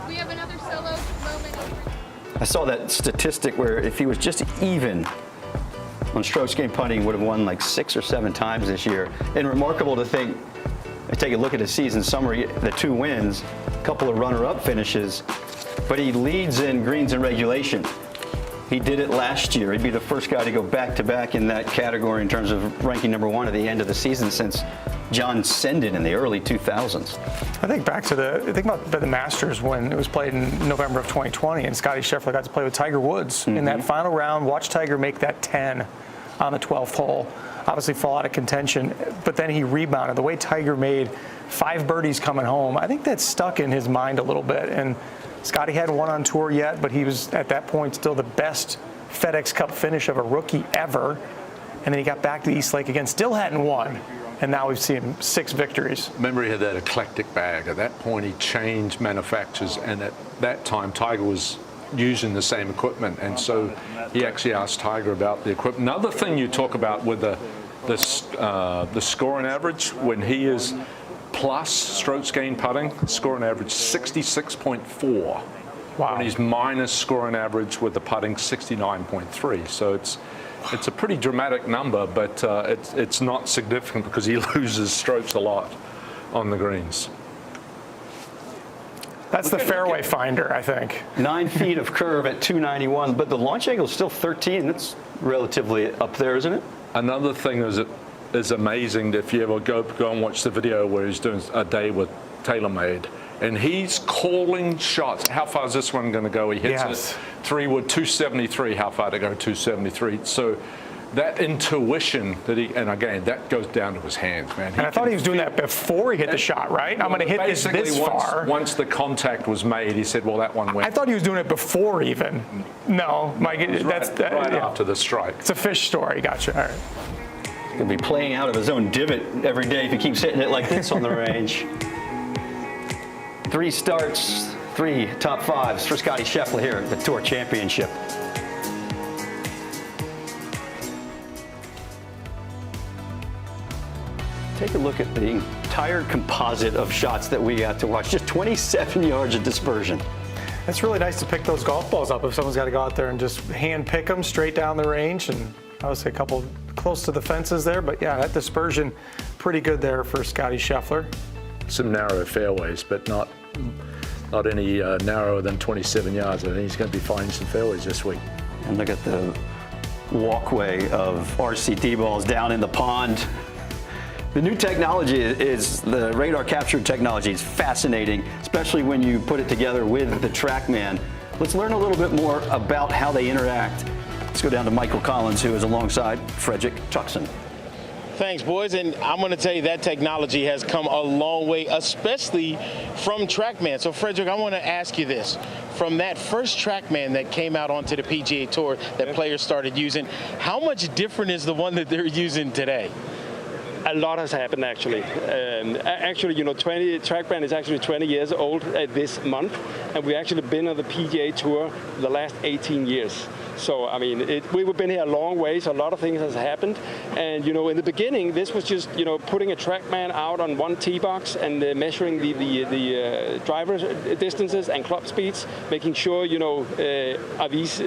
We have another solo moment. I saw that statistic where if he was just even on strokes gained putting, he would have won like 6 or 7 times this year. And remarkable to think, take a look at his season summary, the 2 wins, a couple of runner-up finishes, but he leads in greens and regulation. He did it last year. He'd be the first guy to go back-to-back in that category in terms of ranking #1 at the end of the season since John Senden in the early 2000s. I think back to think about the Masters when it was played in November of 2020, and Scotty Scheffler got to play with Tiger Woods in that final round. Watch Tiger make that 10 on the 12th hole. Obviously fall out of contention, but then he rebounded. The way Tiger made 5 birdies coming home, I think that stuck in his mind a little bit. And Scotty hadn't won on tour yet, but he was at that point still the best FedExCup finish of a rookie ever. And then he got back to East Lake again, still hadn't won. And now we've seen 6 victories. Remember, he had that eclectic bag. At that point, he changed manufacturers, and at that time, Tiger was using the same equipment, and so he actually asked Tiger about the equipment. Another thing you talk about with the scoring average, when he is plus strokes gained putting, scoring average 66.4. Wow. When he's minus scoring average with the putting 69.3. So it's a pretty dramatic number, but it's not significant because he loses strokes a lot on the greens. That's the fairway finder, I think. 9 feet of curve at 291, but the launch angle is still 13. That's relatively up there, isn't it? Another thing is amazing if you ever go and watch the video where he's doing a day with TaylorMade, and he's calling shots. How far is this one going to go? He hits it 3-wood, 273. How far to go? 273. So that intuition and again, that goes down to his hands, man. And I thought he was doing that before he hit the shot, right? I'm going to hit this far. Once the contact was made, he said, well, that one went. I thought he was doing it before even. No, Mike, that's right after the strike. It's a fish story. Gotcha. All right. He'll be playing out of his own divot every day if he keeps hitting it like this on the range. 3 starts, 3 top 5s for Scotty Scheffler here at the Tour Championship. Take a look at the entire composite of shots that we got to watch. Just 27 yards of dispersion. It's really nice to pick those golf balls up if someone's got to go out there and just hand pick them straight down the range. And I would say a couple close to the fences there, but yeah, that dispersion pretty good there for Scotty Scheffler. Some narrow fairways, but not any narrower than 27 yards. I think he's going to be finding some fairways this week. And look at the walkway of RCT balls down in the pond. The new technology is the radar capture technology. It's fascinating, especially when you put it together with the TrackMan. Let's learn a little bit more about how they interact. Let's go down to Michael Collins, who is alongside Frederick Tuxen. Thanks, boys. And I'm going to tell you that technology has come a long way, especially from TrackMan. So, Frederick, I want to ask you this. From that first TrackMan that came out onto the PGA Tour that players started using, how much different is the one that they're using today? A lot has happened, actually. Actually, TrackMan is actually 20 years old this month, and we've actually been on the PGA Tour the last 18 years. So, I mean, we've been here a long way, so a lot of things has happened. And, in the beginning, this was just, putting a TrackMan out on one tee box and measuring the driver distances and club speeds, making sure, are these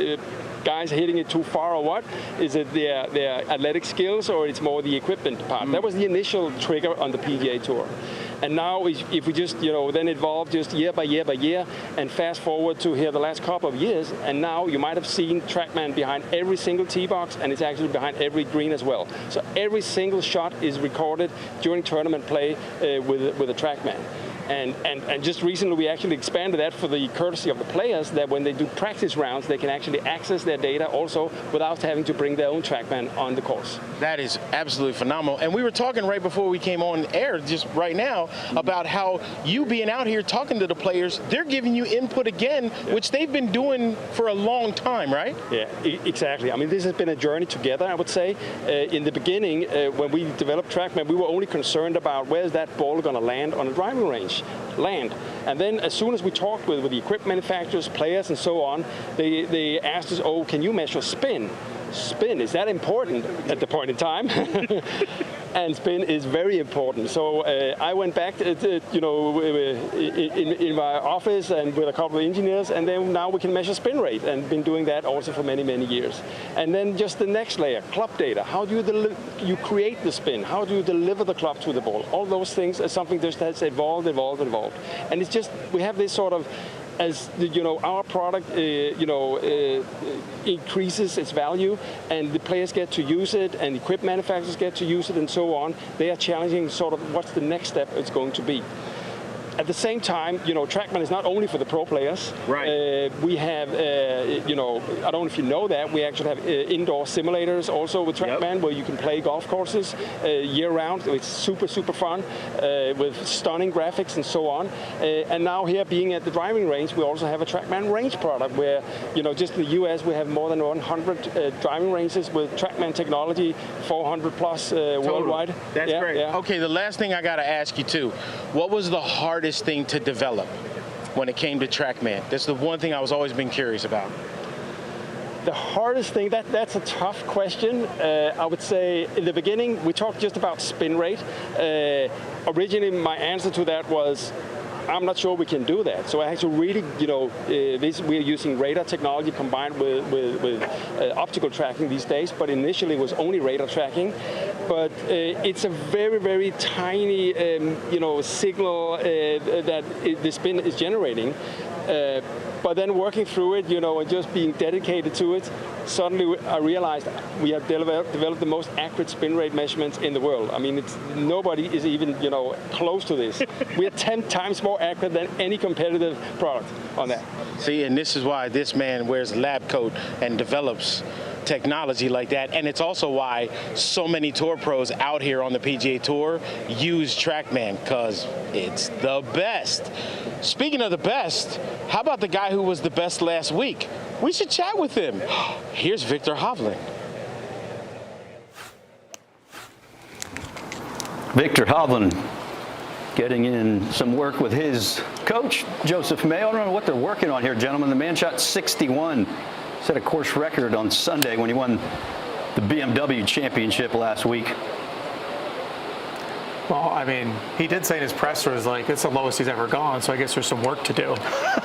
guys hitting it too far or what? Is it their athletic skills, or it's more the equipment part? That was the initial trigger on the PGA Tour. And now if we just, then evolve just year by year by year and fast forward to here the last couple of years, and now you might have seen TrackMan behind every single tee box, and it's actually behind every green as well. So every single shot is recorded during tournament play with a TrackMan. And just recently we actually expanded that for the courtesy of the players, that when they do practice rounds, they can actually access their data also without having to bring their own TrackMan on the course. That is absolutely phenomenal. And we were talking right before we came on air, just right now, about how you being out here talking to the players, they're giving you input again, which they've been doing for a long time, right? Yeah, exactly. I mean, this has been a journey together, I would say. In the beginning, when we developed TrackMan, we were only concerned about where's that ball going to land on a driving range. And then as soon as we talked with the equipment manufacturers, players, and so on, they asked us, oh, can you measure spin? Spin, is that important at the point in time? And spin is very important. So I went back in my office and with a couple of engineers, and then now we can measure spin rate, and been doing that also for many, many years. And then just the next layer, club data. How do you create the spin? How do you deliver the club to the ball? All those things are something that's evolved. And it's just, we have this sort of, as our product increases its value, and the players get to use it, and equipment manufacturers get to use it, and so on, they are challenging sort of what's the next step it's going to be. At the same time, TrackMan is not only for the pro players. Right. We have, I don't know if you know that, we actually have indoor simulators also with TrackMan, where you can play golf courses year-round. It's super, super fun with stunning graphics and so on. And now here, being at the driving range, we also have a TrackMan range product where, just in the U.S., we have more than 100 driving ranges with TrackMan technology, 400 plus worldwide. That's great. Yeah. Okay, the last thing I got to ask you, too. What was the hardest thing to develop when it came to TrackMan? That's the one thing I was always been curious about. The hardest thing, that's a tough question. I would say in the beginning, we talked just about spin rate. Originally, my answer to that was, I'm not sure we can do that. So I had to really, we're using radar technology combined with optical tracking these days, but initially it was only radar tracking. But it's a very, very tiny, signal that the spin is generating. But then working through it, and just being dedicated to it, suddenly I realized we have developed the most accurate spin rate measurements in the world. I mean, nobody is even, close to this. We're 10 times more accurate than any competitive product on that. See, and this is why this man wears a lab coat and develops technology like that, and it's also why so many tour pros out here on the PGA Tour use TrackMan, because it's the best. Speaking of the best, how about the guy who was the best last week? We should chat with him. Here's Victor Hovland. Victor Hovland getting in some work with his coach, Joseph Mayo. I don't know what they're working on here, gentlemen. The man shot 61, set a course record on Sunday when he won the BMW championship last week. Well, I mean, he did say in his presser, was like, it's the lowest he's ever gone, so I guess there's some work to do.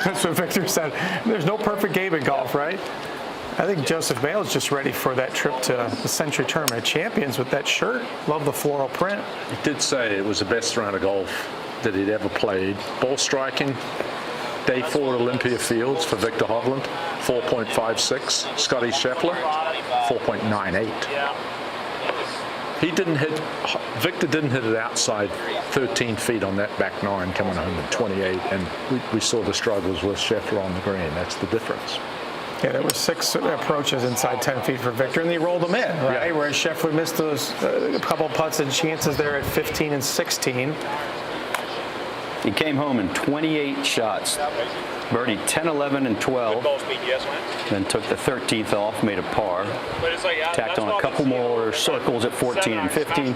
That's what Victor said. There's no perfect game in golf, right? I think Joseph Mayo is just ready for that trip to the Century Tournament of Champions with that shirt. Love the floral print. He did say it was the best round of golf that he'd ever played. Ball striking, day 4 at Olympia Fields for Victor Hovland, 4.56. Scotty Scheffler, 4.98. Victor didn't hit it outside 13 feet on that back 9 coming home at 28, and we saw the struggles with Scheffler on the green. That's the difference. Yeah, there were 6 approaches inside 10 feet for Victor, and he rolled them in, right? Yeah. Whereas Scheffler missed those a couple putts and chances there at 15 and 16. He came home in 28 shots. Birdied 10, 11, and 12. Then took the 13th off, made a par. Tacked on a couple more circles at 14 and 15.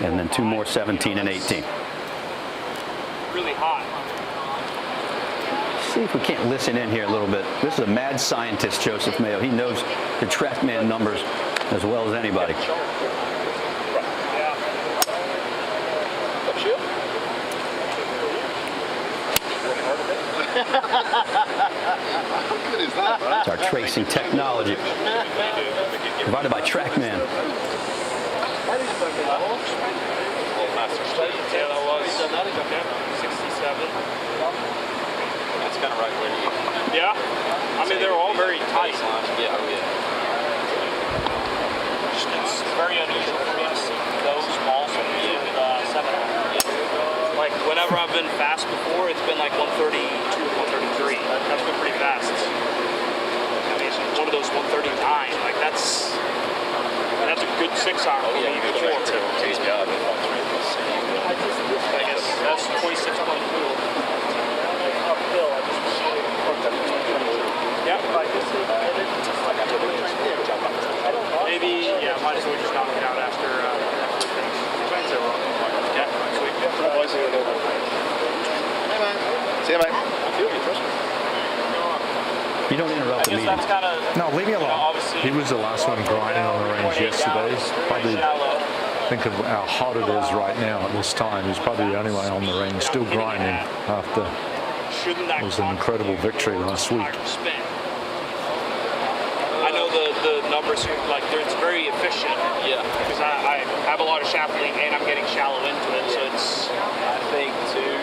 And then 2 more, 17 and 18. Really hot. See if we can't listen in here a little bit. This is a mad scientist, Joseph Mayo. He knows the TrackMan numbers as well as anybody. It's our tracing technology provided by TrackMan. Yeah, that was 67. That's kind of right where you. Yeah, I mean they're all very tight. Yeah, It's very unusual for me to see those balls from the 7. Like whenever I've been fast before, it's been like 132, 133. That's been pretty fast. I mean, it's one of those 139. Like that's a good 6-iron for me before. I guess that's 26.2. Uphill, I just yeah. Maybe, yeah, might as well just knock it out after things. Yeah, sweet. Hey, man. See you, mate. You don't interrupt the meeting. No, leave me alone. He was the last one grinding on the range yesterday. Probably think of how hot it is right now at this time. He's probably the only one on the range still grinding after it was an incredible victory last week. I know the numbers are like it's very efficient. Yeah. Because I have a lot of shafting and I'm getting shallow into it, so it's. I think too,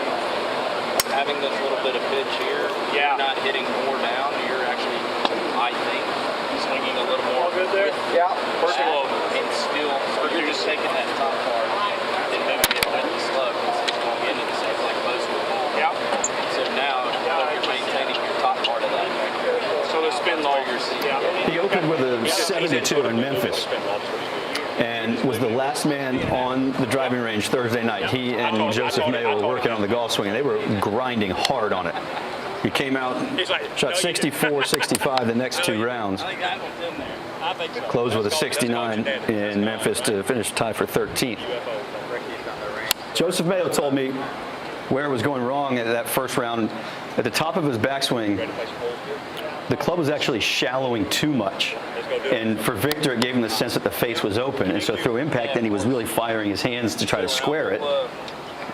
having this little bit of pitch here, yeah. You're not hitting more down. You're actually, I think, swinging a little more. All good there. Yeah. First of all, and still, so you're just taking that top part and moving it with the slug. It's going into the same like most of them. Yeah. So now you're maintaining your top part of that. So the spin loggers. Yeah. He opened with a 72 in Memphis and was the last man on the driving range Thursday night. He and Joseph Mayo were working on the golf swing, and they were grinding hard on it. He came out, shot 64, 65 the next 2 rounds. Closed with a 69 in Memphis to finish tied for 13th. Joseph Mayo told me where it was going wrong at that first round. At the top of his backswing, the club was actually shallowing too much. And for Victor, it gave him the sense that the face was open. And so through impact, then he was really firing his hands to try to square it.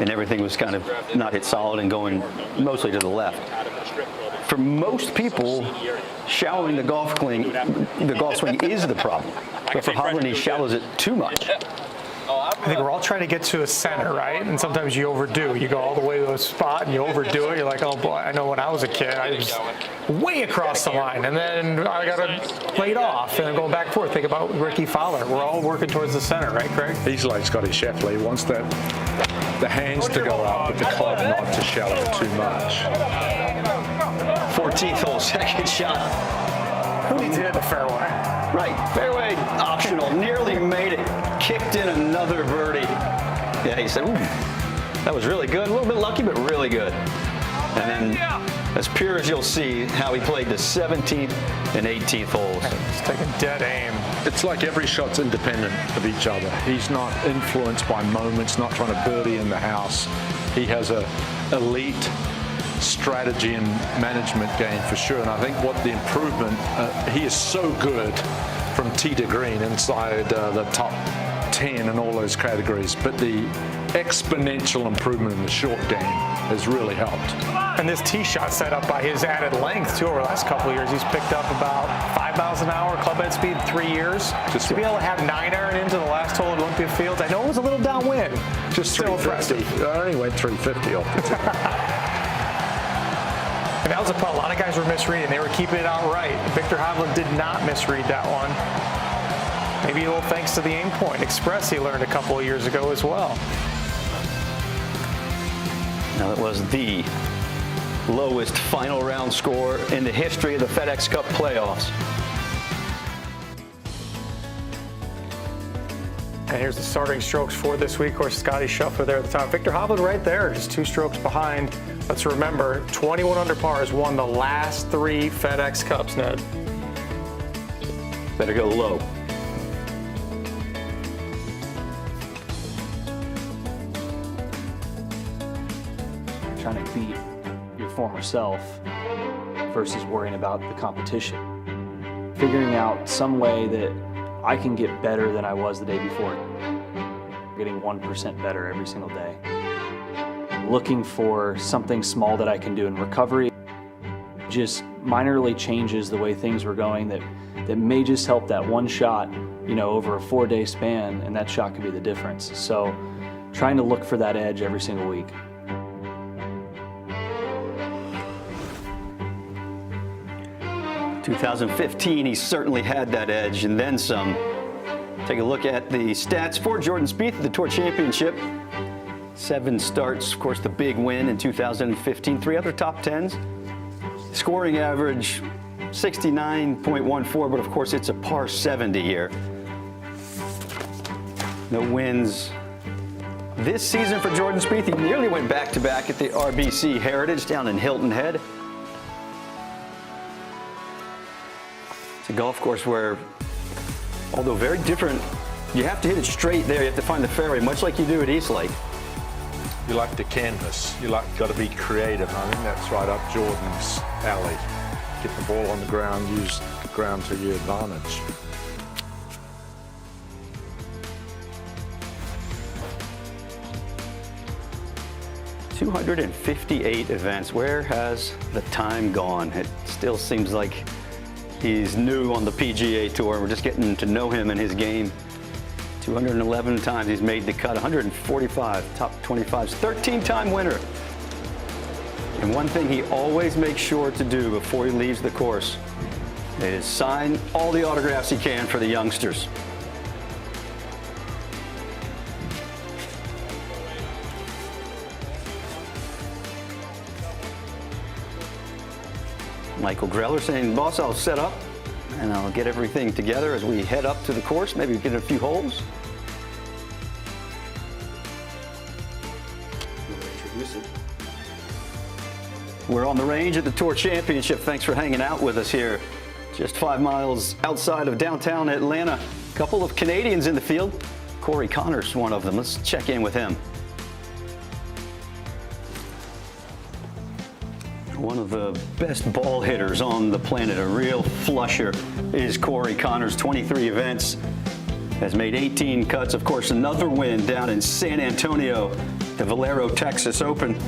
And everything was kind of not hit solid and going mostly to the left. For most people, shallowing the golf swing is the problem. But for Hovland, he shallows it too much. I think we're all trying to get to a center, right? And sometimes you overdo. You go all the way to a spot and you overdo it. You're like, oh boy, I know when I was a kid, I was way across the line. And then I got to play it off and then going back and forth. Think about Ricky Fowler. We're all working towards the center, right, Craig? He's like Scotty Scheffler. He wants the hands to go up, but the club not to shallow too much. 14th hole, second shot. Who needs to hit the fairway? Right, fairway optional, nearly made it. Kicked in another birdie. Yeah, he said, ooh, that was really good. A little bit lucky, but really good. And then, as pure as you'll see, how he played the 17th and 18th holes. He's taking dead aim. It's like every shot's independent of each other. He's not influenced by moments, not trying to birdie in the house. He has a elite strategy and management game for sure. And I think what the improvement, he is so good from tee to green inside the top 10 in all those categories. But the exponential improvement in the short game has really helped. And this tee shot set up by his added length, too, over the last couple of years. He's picked up about 5 miles an hour club head speed in 3 years. Just to be able to have 9-iron into the last hole at Olympia Fields, I know it was a little downwind. Just still 350. I only went 350 off the tee. And that was a putt a lot of guys were misreading. They were keeping it out right. Victor Hovland did not misread that one. Maybe a little thanks to the aim point express he learned a couple of years ago as well. Now, that was the lowest final round score in the history of the FedExCup playoffs. And here's the starting strokes for this week. Of course, Scotty Scheffler there at the top. Victor Hovland right there, just 2 strokes behind. Let's remember, 21 under par has won the last 3 FedEx Cups, Ned. Better go low. Trying to beat your former self versus worrying about the competition. Figuring out some way that I can get better than I was the day before. Getting 1% better every single day. Looking for something small that I can do in recovery. Just minorly changes the way things were going that may just help that one shot, over a 4-day span, and that shot could be the difference. So trying to look for that edge every single week. In 2015, he certainly had that edge and then some. Take a look at the stats for Jordan Spieth at the Tour Championship. 7 starts, of course, the big win in 2015. 3 other top 10s. Scoring average 69.14, but of course it's a par 70 here. No wins this season for Jordan Spieth. He nearly went back-to-back at the RBC Heritage down in Hilton Head. It's a golf course where, although very different, you have to hit it straight there. You have to find the fairway, much like you do at Eastlake. You like to canvas. You got to be creative. I think that's right up Jordan's alley. Get the ball on the ground, use the ground to your advantage. $258 events. Where has the time gone? It still seems like he's new on the PGA Tour. We're just getting to know him and his game. 211 times he's made the cut, 145 top 25s, 13-time winner. And one thing he always makes sure to do before he leaves the course is sign all the autographs he can for the youngsters. Michael Greller saying, boss, I'll set up and I'll get everything together as we head up to the course, maybe get a few holes. Introduce it. We're on the range at the Tour Championship. Thanks for hanging out with us here. Just 5 miles outside of downtown Atlanta. A couple of Canadians in the field. Corey Connors, one of them. Let's check in with him. One of the best ball hitters on the planet, a real flusher, is Corey Connors. 23 events, has made 18 cuts. Of course, another win down in San Antonio, the Valero Texas Open.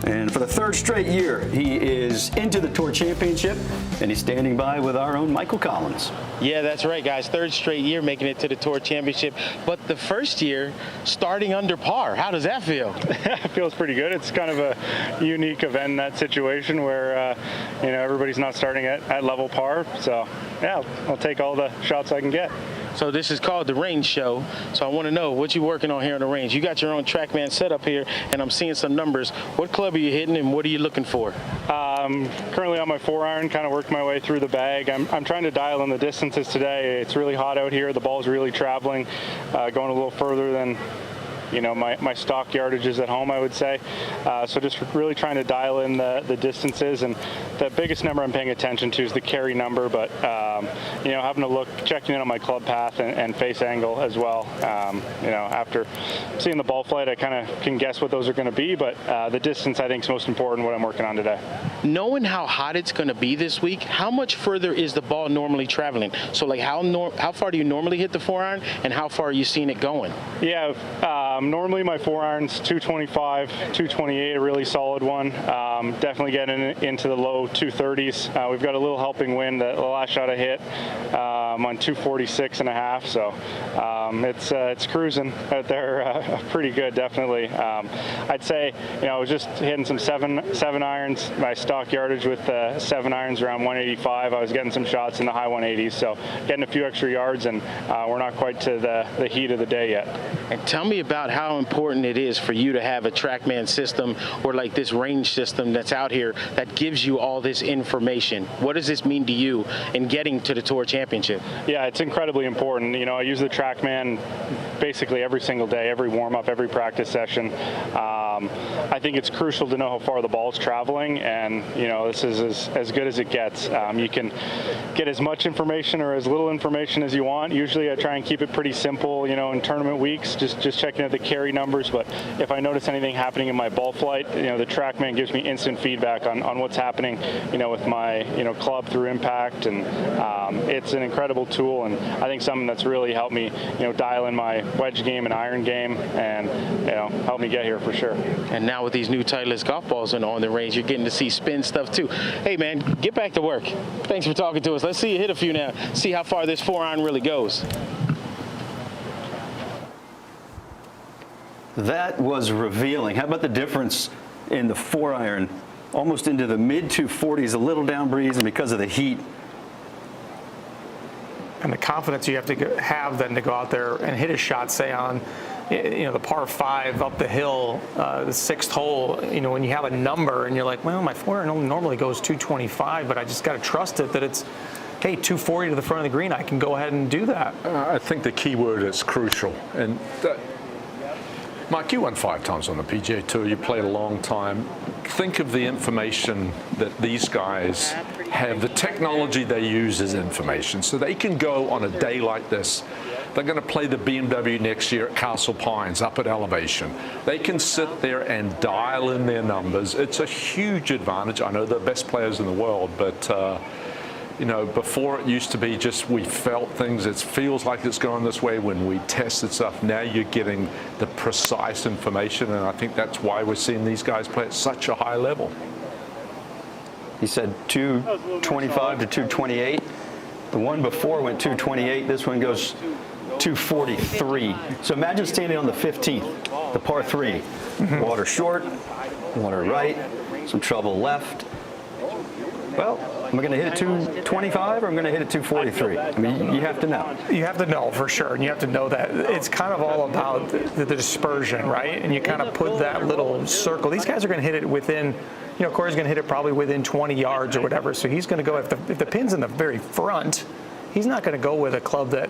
And for the 3rd straight year, he is into the Tour Championship, and he's standing by with our own Michael Collins. Yeah, that's right, guys. 3rd straight year making it to the Tour Championship, but the first year starting under par. How does that feel? It feels pretty good. It's kind of a unique event in that situation where, everybody's not starting at level par. So, yeah, I'll take all the shots I can get. So this is called the Range Show. So I want to know what you're working on here on the range. You got your own TrackMan setup here, and I'm seeing some numbers. What club are you hitting, and what are you looking for? Currently on my 4-iron, kind of working my way through the bag. I'm trying to dial in the distances today. It's really hot out here. The ball's really traveling, going a little further than my stock yardages at home, I would say. So just really trying to dial in the distances, and the biggest number I'm paying attention to is the carry number, but having a look, checking in on my club path and face angle as well. After seeing the ball flight, I kind of can guess what those are going to be, but the distance I think is most important, what I'm working on today. Knowing how hot it's going to be this week, how much further is the ball normally traveling? So like how far do you normally hit the 4-iron, and how far are you seeing it going? Yeah, normally my 4-iron's 225, 228, a really solid one. Definitely getting into the low 230s. We've got a little helping wind. The last shot I hit on 246.5, so it's cruising out there pretty good, definitely. I'd say I was just hitting some seven irons. My stock yardage with 7 irons around 185. I was getting some shots in the high 180s, so getting a few extra yards, and we're not quite to the heat of the day yet. And tell me about how important it is for you to have a TrackMan system or like this range system that's out here that gives you all this information. What does this mean to you in getting to the Tour Championship? Yeah, it's incredibly important. I use the TrackMan basically every single day, every warm-up, every practice session. I think it's crucial to know how far the ball's traveling, and this is as good as it gets. You can get as much information or as little information as you want. Usually I try and keep it pretty simple, in tournament weeks, just checking out the carry numbers, but if I notice anything happening in my ball flight, the TrackMan gives me instant feedback on what's happening, with my, club through impact, and it's an incredible tool, and I think something that's really helped me, dial in my wedge game and iron game, and, help me get here for sure. And now with these new Titleist golf balls on the range, you're getting to see spin stuff too. Hey man, get back to work. Thanks for talking to us. Let's see you hit a few now, see how far this 4-iron really goes. That was revealing. How about the difference in the 4-iron? Almost into the mid 240s, a little down breeze, and because of the heat. And the confidence you have to have then to go out there and hit a shot, say on the par 5 up the hill, the 6th hole, when you have a number and you're like, well, my 4-iron normally goes 225, but I just got to trust it that it's, hey, 240 to the front of the green, I can go ahead and do that. I think the key word is crucial. And Mark, you won 5 times on the PGA Tour. You played a long time. Think of the information that these guys have. The technology they use is information. So they can go on a day like this. They're going to play the BMW next year at Castle Pines, up at elevation. They can sit there and dial in their numbers. It's a huge advantage. I know they're the best players in the world, but before it used to be just we felt things. It feels like it's going this way when we tested stuff. Now you're getting the precise information, and I think that's why we're seeing these guys play at such a high level. He said 225 to 228. The one before went 228. This one goes 243. So imagine standing on the 15th, the par 3. Water short, water right, some trouble left. Well, am I going to hit it 225 or am I going to hit it 243? I mean, you have to know. You have to know for sure, and you have to know that it's kind of all about the dispersion, right? And you kind of put that little circle. These guys are going to hit it within, Corey's going to hit it probably within 20 yards or whatever. So he's going to go, if the pin's in the very front, he's not going to go with a club that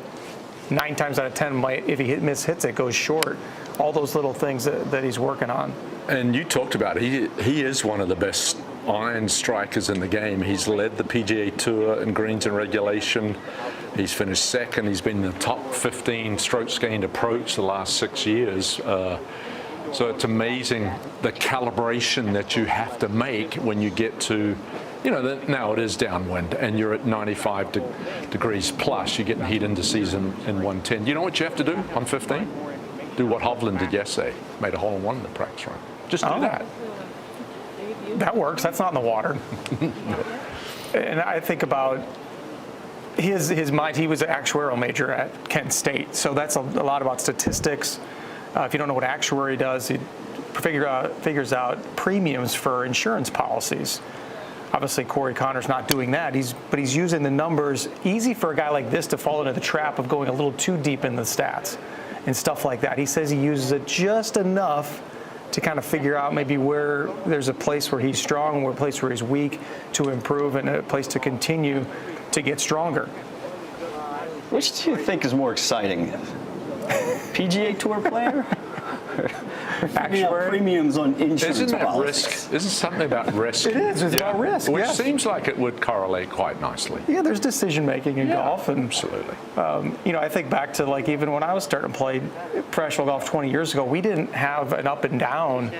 9 times out of 10 might, if he mishits it, goes short. All those little things that he's working on. And you talked about it. He is one of the best iron strikers in the game. He's led the PGA Tour in greens and regulation. He's finished second. He's been in the top 15 strokes gained approach the last 6 years. So it's amazing the calibration that you have to make when you get to, now it is downwind and you're at 95 degrees plus. You're getting heat indices in 110. You know what you have to do on 15? Do what Hovland did yesterday. Made a hole-in-one in the practice run. Just do that. That works. That's not in the water. And I think about his mind. He was an actuarial major at Kent State, so that's a lot about statistics. If you don't know what actuary does, he figures out premiums for insurance policies. Obviously, Corey Connor's not doing that. But he's using the numbers. Easy for a guy like this to fall into the trap of going a little too deep in the stats and stuff like that. He says he uses it just enough to kind of figure out maybe where there's a place where he's strong, or a place where he's weak to improve, and a place to continue to get stronger. Which do you think is more exciting? PGA Tour player Actuary. Premiums on insurance Isn't that policies. risk? Isn't something about risk? It is. It's about risk. Which yes. seems like it would correlate quite nicely. Yeah, there's decision making in golf, and Absolutely. I think back to like even when I was starting to play professional golf 20 years ago, we didn't have an up and down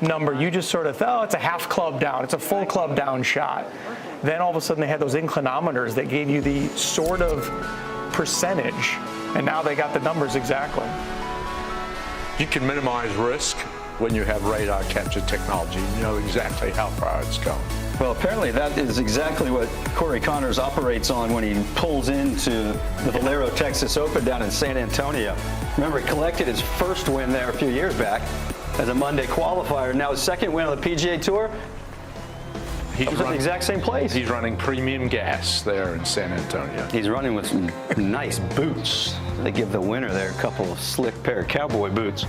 number. You just sort of thought, oh, it's a half club down, it's a full club down shot. Then all of a sudden they had those inclinometers that gave you the sort of percentage, and now they got the numbers exactly. You can minimize risk when you have radar capture technology. You know exactly how far it's going. Well, apparently that is exactly what Corey Connors operates on when he pulls into the Valero Texas Open down in San Antonio. Remember, he collected his first win there a few years back as a Monday qualifier. Now his second win on the PGA Tour. He's at the exact same place. He's running premium gas there in San Antonio. He's running with some nice boots. They give the winner there a couple of slick pair of cowboy boots.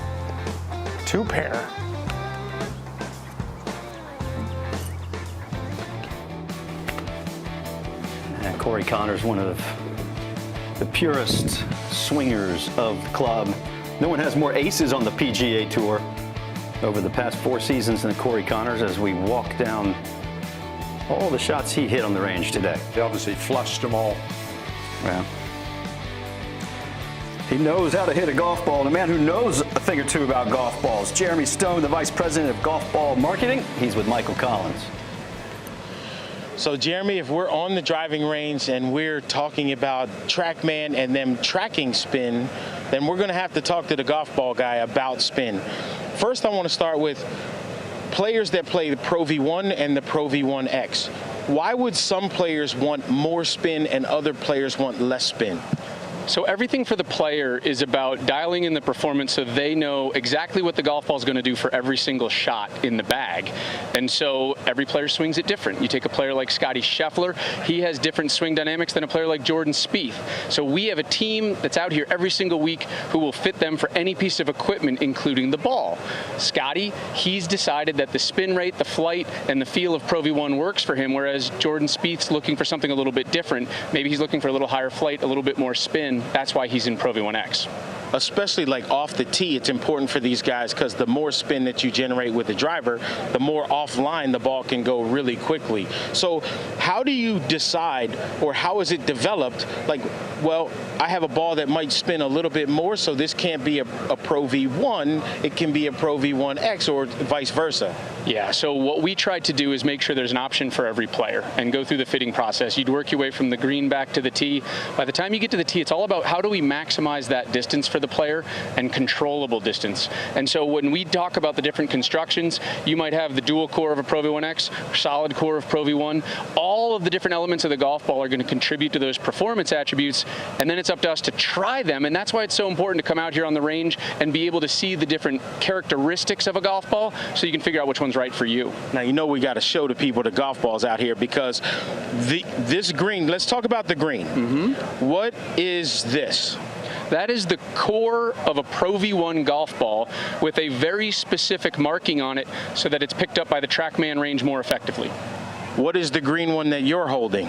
2 pair. And Corey Connors, one of the purest swingers of the club. No one has more aces on the PGA Tour over the past 4 seasons than Corey Connors as we walk down all the shots he hit on the range today. He obviously flushed them all. Yeah. He knows how to hit a golf ball, and a man who knows a thing or two about golf balls. Jeremy Stone, the Vice President of Golf Ball Marketing. He's with Michael Collins. So, Jeremy, if we're on the driving range and we're talking about TrackMan and them tracking spin, then we're going to have to talk to the golf ball guy about spin. First, I want to start with players that play the Pro V1 and the Pro V1X. Why would some players want more spin and other players want less spin? So everything for the player is about dialing in the performance so they know exactly what the golf ball is going to do for every single shot in the bag. And so every player swings it different. You take a player like Scotty Scheffler, he has different swing dynamics than a player like Jordan Spieth. So we have a team that's out here every single week who will fit them for any piece of equipment, including the ball. Scotty, he's decided that the spin rate, the flight, and the feel of Pro V1 works for him, whereas Jordan Spieth's looking for something a little bit different. Maybe he's looking for a little higher flight, a little bit more spin. That's why he's in Pro V1X. Especially like off the tee, it's important for these guys because the more spin that you generate with the driver, the more offline the ball can go really quickly. So how do you decide, or how is it developed? Like, well, I have a ball that might spin a little bit more, so this can't be a Pro V1, it can be a Pro V1X, or vice versa. Yeah, so what we tried to do is make sure there's an option for every player and go through the fitting process. You'd work your way from the green back to the tee. By the time you get to the tee, it's all about how do we maximize that distance for the player and controllable distance. And so when we talk about the different constructions, you might have the dual core of a Pro V1X, solid core of Pro V1. All of the different elements of the golf ball are going to contribute to those performance attributes, and then it's up to us to try them. And that's why it's so important to come out here on the range and be able to see the different characteristics of a golf ball so you can figure out which one's right for you. Now, you know we got to show the people the golf balls out here because this green, let's talk about the green. What is this? That is the core of a Pro V1 golf ball with a very specific marking on it so that it's picked up by the TrackMan range more effectively. What is the green one that you're holding?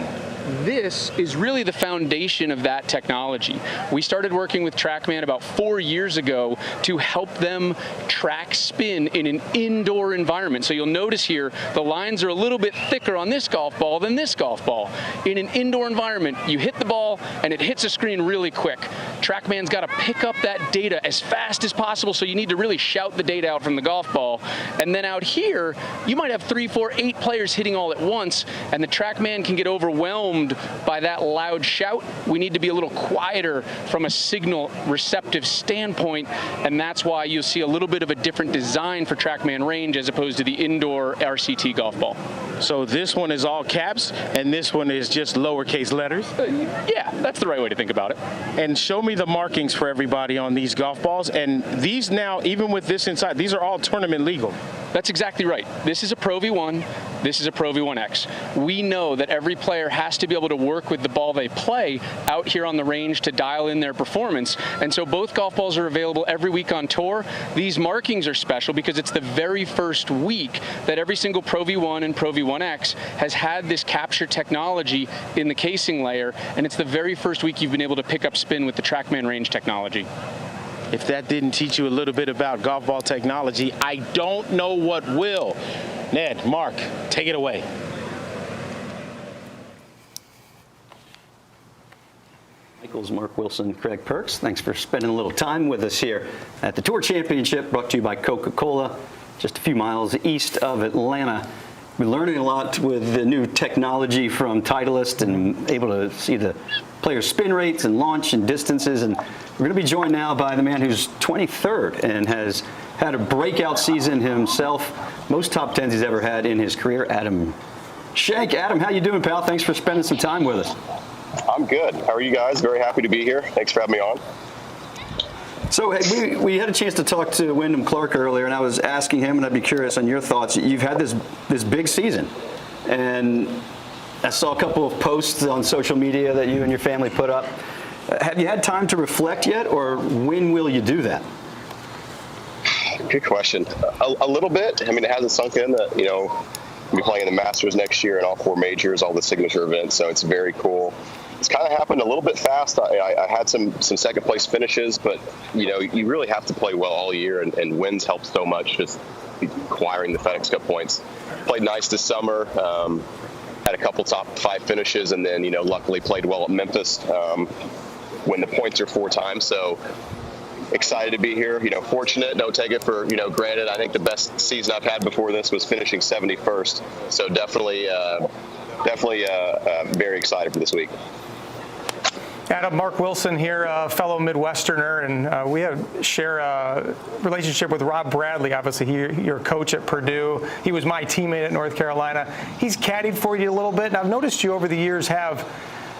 This is really the foundation of that technology. We started working with TrackMan about 4 years ago to help them track spin in an indoor environment. So you'll notice here the lines are a little bit thicker on this golf ball than this golf ball. In an indoor environment, you hit the ball and it hits a screen really quick. TrackMan's got to pick up that data as fast as possible, so you need to really shout the data out from the golf ball. And then out here, you might have 3, 4, 8 players hitting all at once, and the TrackMan can get overwhelmed by that loud shout. We need to be a little quieter from a signal receptive standpoint, and that's why you'll see a little bit of a different design for TrackMan range as opposed to the indoor RCT golf ball. So this one is all caps, and this one is just lowercase letters? Yeah, that's the right way to think about it. And show me the markings for everybody on these golf balls. And these now, even with this inside, these are all tournament legal. That's exactly right. This is a Pro V1. This is a Pro V1X. We know that every player has to be able to work with the ball they play out here on the range to dial in their performance. And so both golf balls are available every week on tour. These markings are special because it's the very first week that every single Pro V1 and Pro V1X has had this capture technology in the casing layer, and it's the very first week you've been able to pick up spin with the TrackMan range technology. If that didn't teach you a little bit about golf ball technology, I don't know what will. Ned, Mark, take it away. Michaels, Mark Wilson, Craig Perks, thanks for spending a little time with us here at the Tour Championship, brought to you by Coca-Cola, just a few miles east of Atlanta. We're learning a lot with the new technology from Titleist and able to see the players' spin rates and launch and distances. And we're going to be joined now by the man who's 23rd and has had a breakout season himself, most top tens he's ever had in his career, Adam Schenk. Adam, how you doing, pal? Thanks for spending some time with us. I'm good. How are you guys? Very happy to be here. Thanks for having me on. So hey, we had a chance to talk to Wyndham Clark earlier, and I was asking him, and I'd be curious on your thoughts. You've had this big season, and I saw a couple of posts on social media that you and your family put up. Have you had time to reflect yet, or when will you do that? Good question. A little bit. I mean, it hasn't sunk in that, you know, we'll be playing in the Masters next year and all 4 majors, all the signature events, so it's very cool. It's kind of happened a little bit fast. I had some second place finishes, but you know, you really have to play well all year, and wins help so much, just acquiring the FedExCup points. Played nice this summer, had a couple top 5 finishes, and then, you know, luckily played well at Memphis when the points are 4 times. So excited to be here, you know, fortunate, don't take it for, you know, granted. I think the best season I've had before this was finishing 71st. So definitely very excited for this week. Adam, Mark Wilson here, fellow Midwesterner, and we share a relationship with Rob Bradley, obviously your coach at Purdue. He was my teammate at North Carolina. He's caddied for you a little bit, and I've noticed you over the years have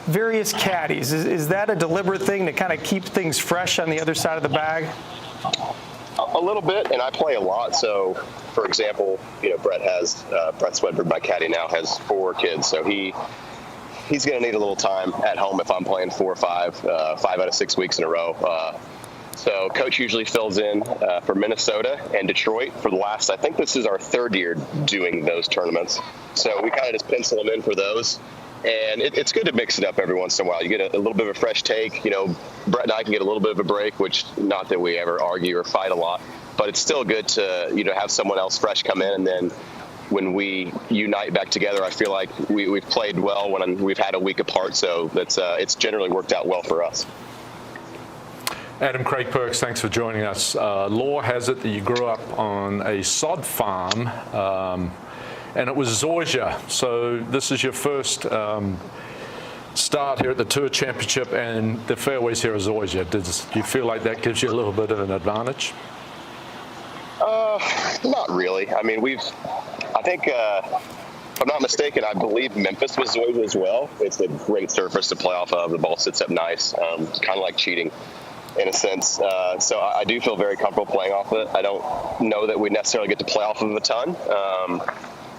various caddies. Is that a deliberate thing to kind of keep things fresh on the other side of the bag? A little bit, and I play a lot. So, for example, you know, Brett Swedberg, my caddy now, has 4 kids, so he's going to need a little time at home if I'm playing 4 or 5 out of 6 weeks in a row. So Coach usually fills in for Minnesota and Detroit for the last, I think this is our 3rd year doing those tournaments. So we kind of just pencil him in for those. And it's good to mix it up every once in a while. You get a little bit of a fresh take. You know, Brett and I can get a little bit of a break, which not that we ever argue or fight a lot, but it's still good to, you know, have someone else fresh come in. And then when we unite back together, I feel like we've played well when we've had a week apart. So it's generally worked out well for us. Adam, Craig Perks, thanks for joining us. Lore has it that you grew up on a sod farm, and it was Zoysia. So this is your first start here at the Tour Championship, and the fairways here are Zoysia. Do you feel like that gives you a little bit of an advantage? Not really. I mean, I think, if I'm not mistaken, I believe Memphis was Zoysia as well. It's a great surface to play off of. The ball sits up nice, kind of like cheating in a sense. So I do feel very comfortable playing off of it. I don't know that we necessarily get to play off of a ton.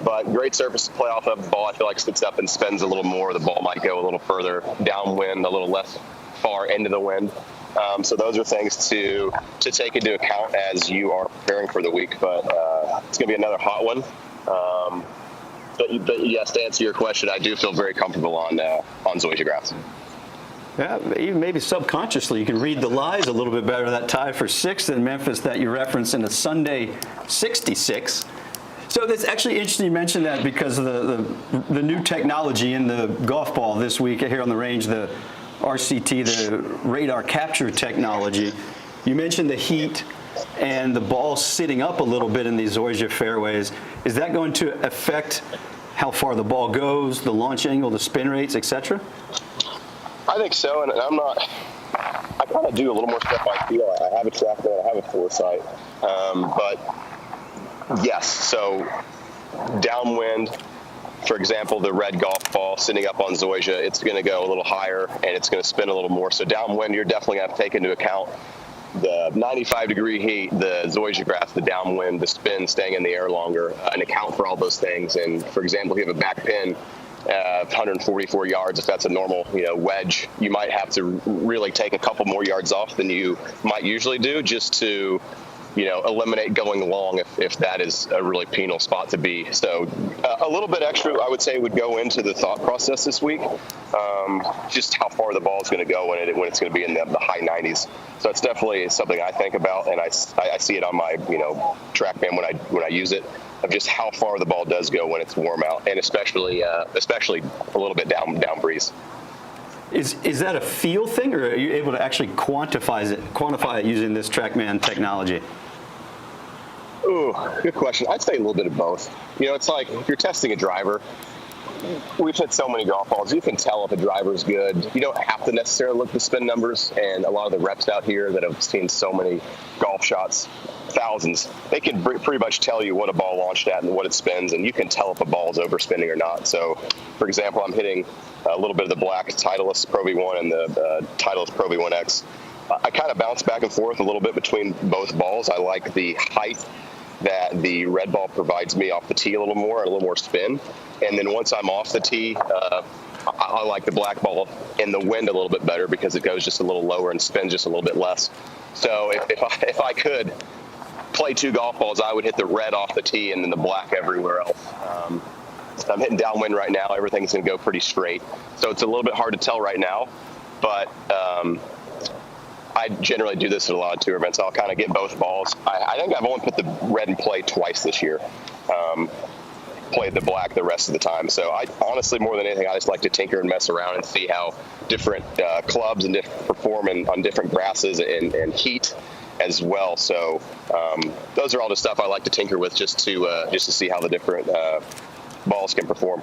But great surface to play off of. The ball, I feel like, sits up and spins a little more. The ball might go a little further downwind, a little less far into the wind. So those are things to take into account as you are preparing for the week. But it's going to be another hot one. But yes, to answer your question, I do feel very comfortable on Zoysia grass. Yeah, even maybe subconsciously, you can read the lies a little bit better. That tie for 6th in Memphis that you referenced in a Sunday 66. So that's actually interesting you mentioned that, because of the new technology in the golf ball this week here on the range, the RCT, the radar capture technology. You mentioned the heat and the ball sitting up a little bit in these Zoysia fairways. Is that going to affect how far the ball goes, the launch angle, the spin rates, etc.? I think so, and I kind of do a little more stuff I feel. I have a TrackMan, I have a foresight, but yes, so downwind, for example, the red golf ball sitting up on Zoysia, it's going to go a little higher and it's going to spin a little more. So downwind, you're definitely going to have to take into account the 95-degree heat, the Zoysia grass, the downwind, the spin staying in the air longer, and account for all those things. And for example, if you have a back pin, 144 yards, if that's a normal, you know, wedge, you might have to really take a couple more yards off than you might usually do, just to eliminate going long if that is a really penal spot to be. So a little bit extra, I would say, would go into the thought process this week. Just how far the ball is going to go when it's going to be in the high 90s. So it's definitely something I think about, and I see it on my TrackMan when I use it, of just how far the ball does go when it's warm out, and especially a little bit down breeze. Is that a feel thing, or are you able to actually quantify it using this TrackMan technology? Ooh, good question. I'd say a little bit of both. It's like if you're testing a driver, we've hit so many golf balls, you can tell if a driver's good. You don't have to necessarily look at the spin numbers, and a lot of the reps out here that have seen so many golf shots, thousands, they can pretty much tell you what a ball launched at and what it spins, and you can tell if a ball is overspinning or not. So, for example, I'm hitting a little bit of the black Titleist Pro V1 and the Titleist Pro V1X. I kind of bounce back and forth a little bit between both balls. I like the height that the red ball provides me off the tee a little more, and a little more spin. And then once I'm off the tee, I like the black ball in the wind a little bit better because it goes just a little lower and spins just a little bit less. So if I could play two golf balls, I would hit the red off the tee and then the black everywhere else. I'm hitting downwind right now. Everything's going to go pretty straight. So it's a little bit hard to tell right now, but I generally do this at a lot of tour events. I'll kind of get both balls. I think I've only put the red in play twice this year. Played the black the rest of the time. So I honestly, more than anything, I just like to tinker and mess around and see how different clubs and perform on different grasses and heat as well. So those are all the stuff I like to tinker with just to see how the different balls can perform.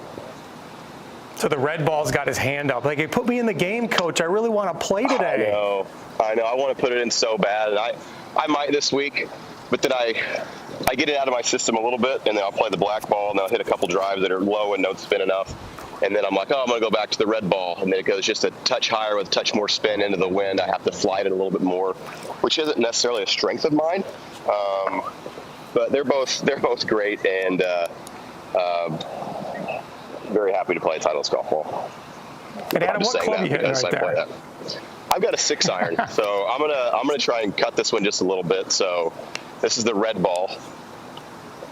So the red ball's got his hand up. Like, hey, put me in the game, coach. I really want to play today. I know. I want to put it in so bad. And I might this week, but then I get it out of my system a little bit, and then I'll play the black ball, and I'll hit a couple drives that are low and don't spin enough. And then I'm like, I'm going to go back to the red ball. And then it goes just a touch higher with a touch more spin into the wind. I have to fly it a little bit more, which isn't necessarily a strength of mine. But they're both great, and very happy to play a Titleist golf ball. And Adam, what club are you hitting right there? I've got a 6-iron, so I'm gonna try and cut this one just a little bit. So this is the red ball.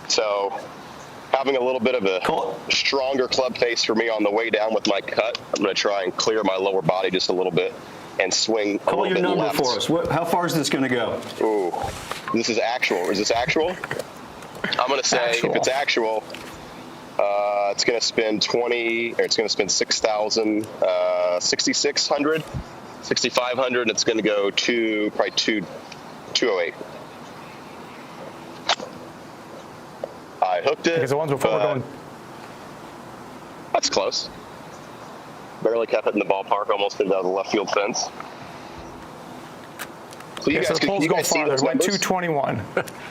So having a little bit of a stronger club face for me on the way down with my cut, I'm gonna try and clear my lower body just a little bit and swing a little bit left. Call your number for us. How far is this gonna go? Ooh, this is actual. Is this actual? I'm gonna say if it's actual, it's going to spin 6,000, 6,600, 6,500, and it's going to go to probably 208. I hooked it. Because the ones before were going. That's close. Barely kept it in the ballpark, almost into the left field fence. So so the poles go farther. It went 221.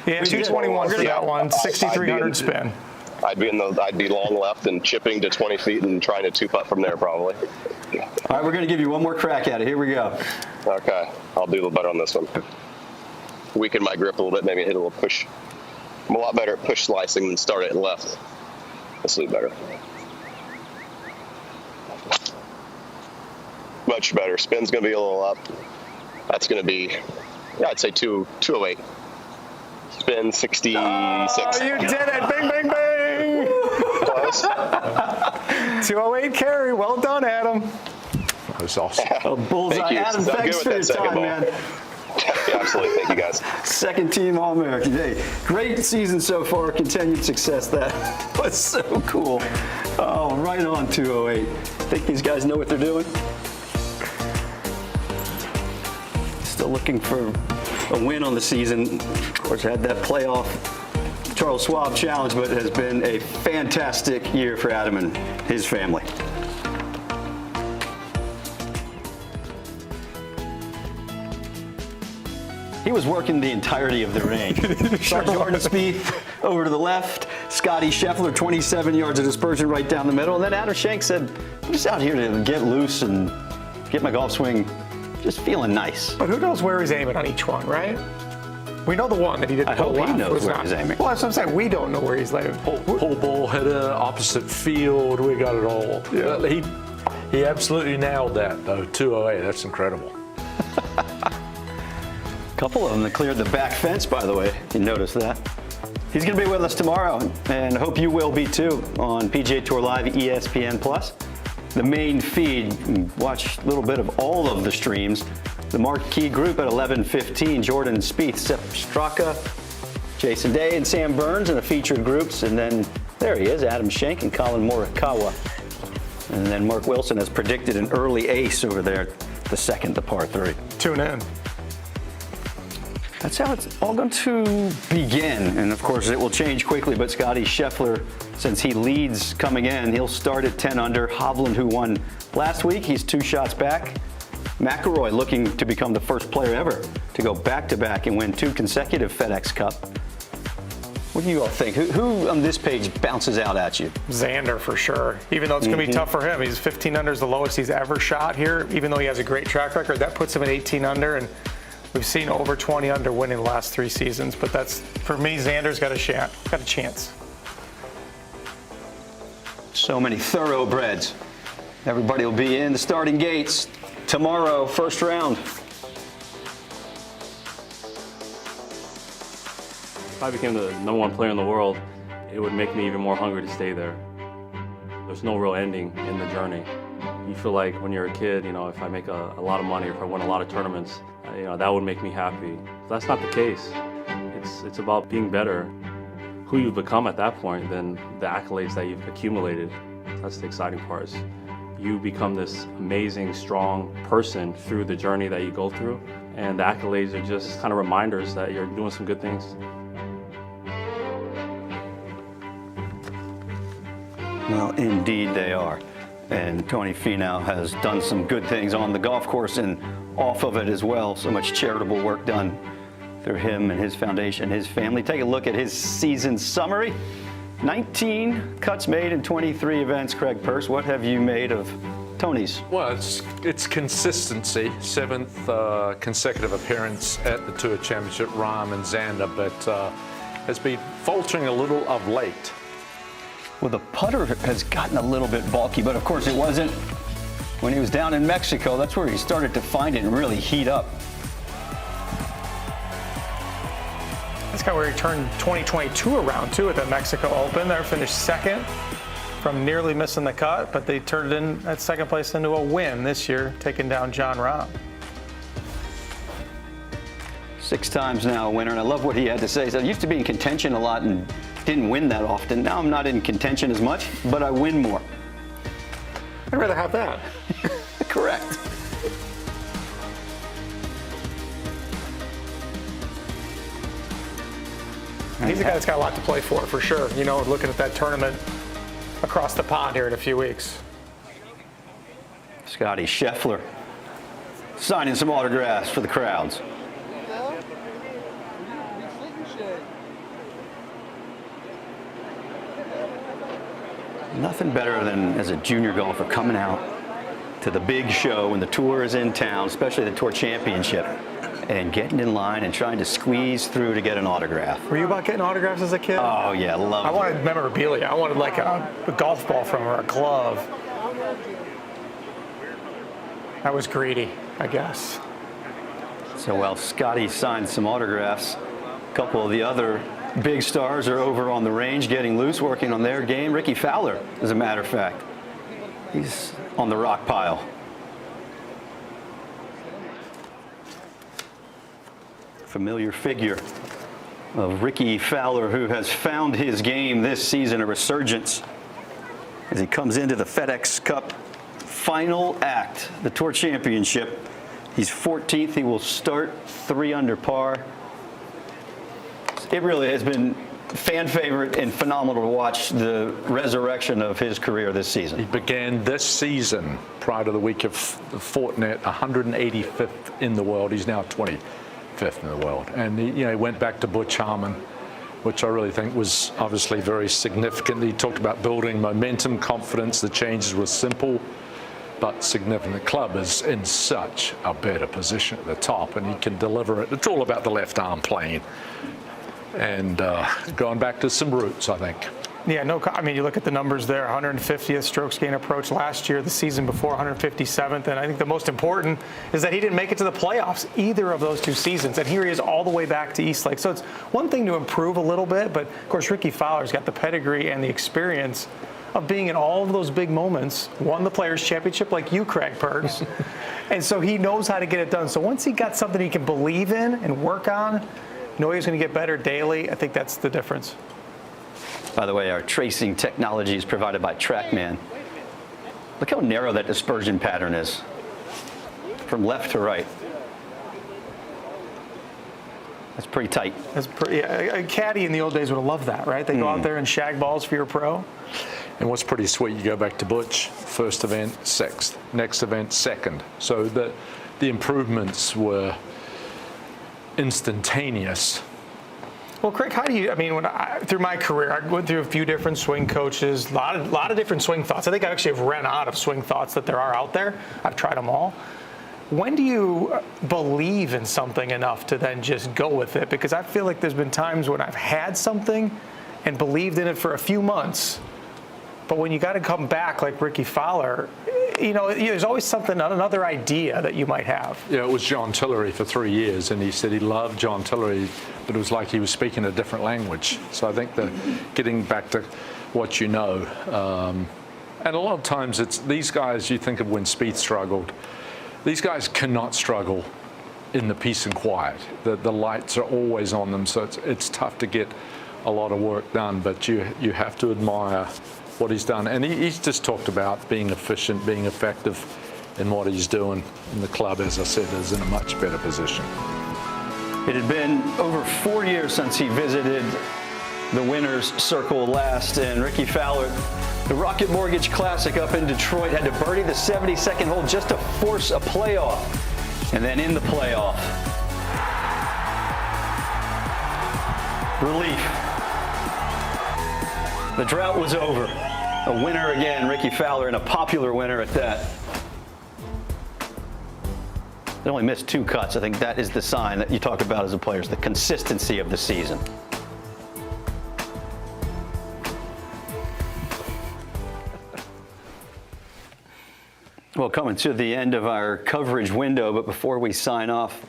Yeah, 221 for that one, 6,300 spin. I'd be long left and chipping to 20 feet and trying to two-putt from there probably. All right, we're going to give you one more crack at it. Here we go. Okay, I'll do a little better on this one. Weaken my grip a little bit, maybe hit a little push. I'm a lot better at push slicing than start it left. This will be better. Much better. Spin's going to be a little up. That's going to be, I'd say 208. Spin 66. Oh, you did it! Bing, bing, bing! Close. 208 carry. Well done, Adam. That was awesome. A bullseye. Thank you. Adam, thanks for your time, man. Yeah, absolutely. Thank you, guys. Second team All-American. Hey, great season so far. Continued success. That was so cool. Oh, right on 208. Think these guys know what they're doing? Still looking for a win on the season. Of course, had that playoff Charles Schwab Challenge, but it has been a fantastic year for Adam and his family. He was working the entirety of the range. Jordan Spieth over to the left, Scotty Scheffler, 27 yards of dispersion right down the middle, and then Adam Schenk said, I'm just out here to get loose and get my golf swing just feeling nice. But who knows where he's aiming on each one, right? We know the one that he didn't. I hope he knows where he's aiming. Well, that's what I'm saying. We don't know where he's aiming. Pull ball header, opposite field. We got it all. Yeah. He absolutely nailed that though. 208. That's incredible. couple of them that cleared the back fence, by the way. You notice that. He's going to be with us tomorrow, and I hope you will be too, on PGA Tour Live, ESPN+. The main feed, watch a little bit of all of the streams. The marquee group at 11:15, Jordan Spieth, Sepp Straka, Jason Day, and Sam Burns in the featured groups. And then there he is, Adam Schenk and Colin Morikawa. And then Mark Wilson has predicted an early ace over there, the second, the par 3. Tune in. That's how it's all going to begin. And of course, it will change quickly. But Scotty Scheffler, since he leads coming in, he'll start at 10 under. Hovland, who won last week, he's 2 shots back. McIlroy looking to become the first player ever to go back-to-back and win 2 consecutive FedEx Cup. What do you all think? Who on this page bounces out at you? Xander for sure. Even though it's going to be tough for him. He's 15 under is the lowest he's ever shot here. Even though he has a great track record, that puts him at 18 under. And we've seen over 20 under winning the last 3 seasons. But that's, for me, Xander's got a chance. So many thoroughbreds. Everybody will be in the starting gates tomorrow, first round. If I became the #1 player in the world, it would make me even more hungry to stay there. There's no real ending in the journey. You feel like when you're a kid, if I make a lot of money or if I win a lot of tournaments, that would make me happy. That's not the case. It's about being better. Who you've become at that point, then the accolades that you've accumulated. That's the exciting part. Is you become this amazing, strong person through the journey that you go through, and the accolades are just kind of reminders that you're doing some good things. Well, indeed they are. And Tony Finau has done some good things on the golf course and off of it as well. So much charitable work done through him and his foundation, his family. Take a look at his season summary. 19 cuts made in 23 events. Craig Purse, what have you made of Tony's? Well, it's consistency. 7th consecutive appearance at the Tour Championship, Rahm and Xander, but has been faltering a little of late. Well, the putter has gotten a little bit bulky, but of course it wasn't when he was down in Mexico. That's where he started to find it and really heat up. That's kind of where he turned 2022 around, too, at the Mexico Open. They finished second from nearly missing the cut, but they turned in that second place into a win this year, taking down Jon Rahm. 6 times now a winner, and I love what he had to say. He said, I used to be in contention a lot and didn't win that often. Now I'm not in contention as much, but I win more. I'd rather have that. Correct. He's a guy that's got a lot to play for sure. Looking at that tournament across the pond here in a few weeks. Scotty Scheffler signing some autographs for the crowds. Nothing better than, as a junior golfer, coming out to the big show when the tour is in town, especially the Tour Championship, and getting in line and trying to squeeze through to get an autograph. Were you about getting autographs as a kid? Oh, yeah, love it. I wanted memorabilia. I wanted like a golf ball from her, a glove. I was greedy, I guess. So while Scotty signed some autographs, a couple of the other big stars are over on the range getting loose, working on their game. Ricky Fowler, as a matter of fact. He's on the rock pile. Familiar figure of Ricky Fowler, who has found his game this season, a resurgence, as he comes into the FedEx Cup final act, the Tour Championship. He's 14th. He will start 3 under par. It really has been fan favorite and phenomenal to watch the resurrection of his career this season. He began this season, prior to the week of Fortinet, 185th in the world. He's now 25th in the world. And he went back to Butch Harmon, which I really think was obviously very significant. He talked about building momentum, confidence. The changes were simple but significant. The club is in such a better position at the top, and he can deliver it. It's all about the left arm playing. And going back to some roots, I think. Yeah, I mean, you look at the numbers there, 150th strokes gain approach last year, the season before 157th, and I think the most important is that he didn't make it to the playoffs either of those 2 seasons, and here he is all the way back to Eastlake. So it's one thing to improve a little bit, but of course Ricky Fowler's got the pedigree and the experience of being in all of those big moments, won the Players' Championship like you, Craig Perks, and so he knows how to get it done. So once he got something he can believe in and work on, know he's going to get better daily, I think that's the difference. By the way, our tracing technology is provided by TrackMan. Look how narrow that dispersion pattern is from left to right. That's pretty tight. That's pretty. A caddy in the old days would have loved that, right? They go out there and shag balls for your pro. And what's pretty sweet, you go back to Butch, first event, 6th, next event, 2nd. So the improvements were instantaneous. Well, Craig, how do you? I mean, through my career, I went through a few different swing coaches, a lot of different swing thoughts. I think I actually have ran out of swing thoughts that there are out there. I've tried them all. When do you believe in something enough to then just go with it? Because I feel like there's been times when I've had something and believed in it for a few months, but when you got to come back like Ricky Fowler, there's always something, another idea that you might have. Yeah, it was John Tillery for 3 years, and he said he loved John Tillery, but it was like he was speaking a different language. So I think that getting back to what you know, and a lot of times it's these guys, you think of when Spieth struggled, these guys cannot struggle in the peace and quiet. The lights are always on them, so it's tough to get a lot of work done, but you have to admire what he's done. And he's just talked about being efficient, being effective in what he's doing. And the club, as I said, is in a much better position. It had been over 4 years since he visited the winner's circle last, and Ricky Fowler, the Rocket Mortgage Classic up in Detroit, had to birdie the 72nd hole just to force a playoff. And then in the playoff, relief. The drought was over. A winner again, Ricky Fowler, and a popular winner at that. They only missed 2 cuts. I think that is the sign that you talk about as a player, is the consistency of the season. Well, coming to the end of our coverage window, but before we sign off,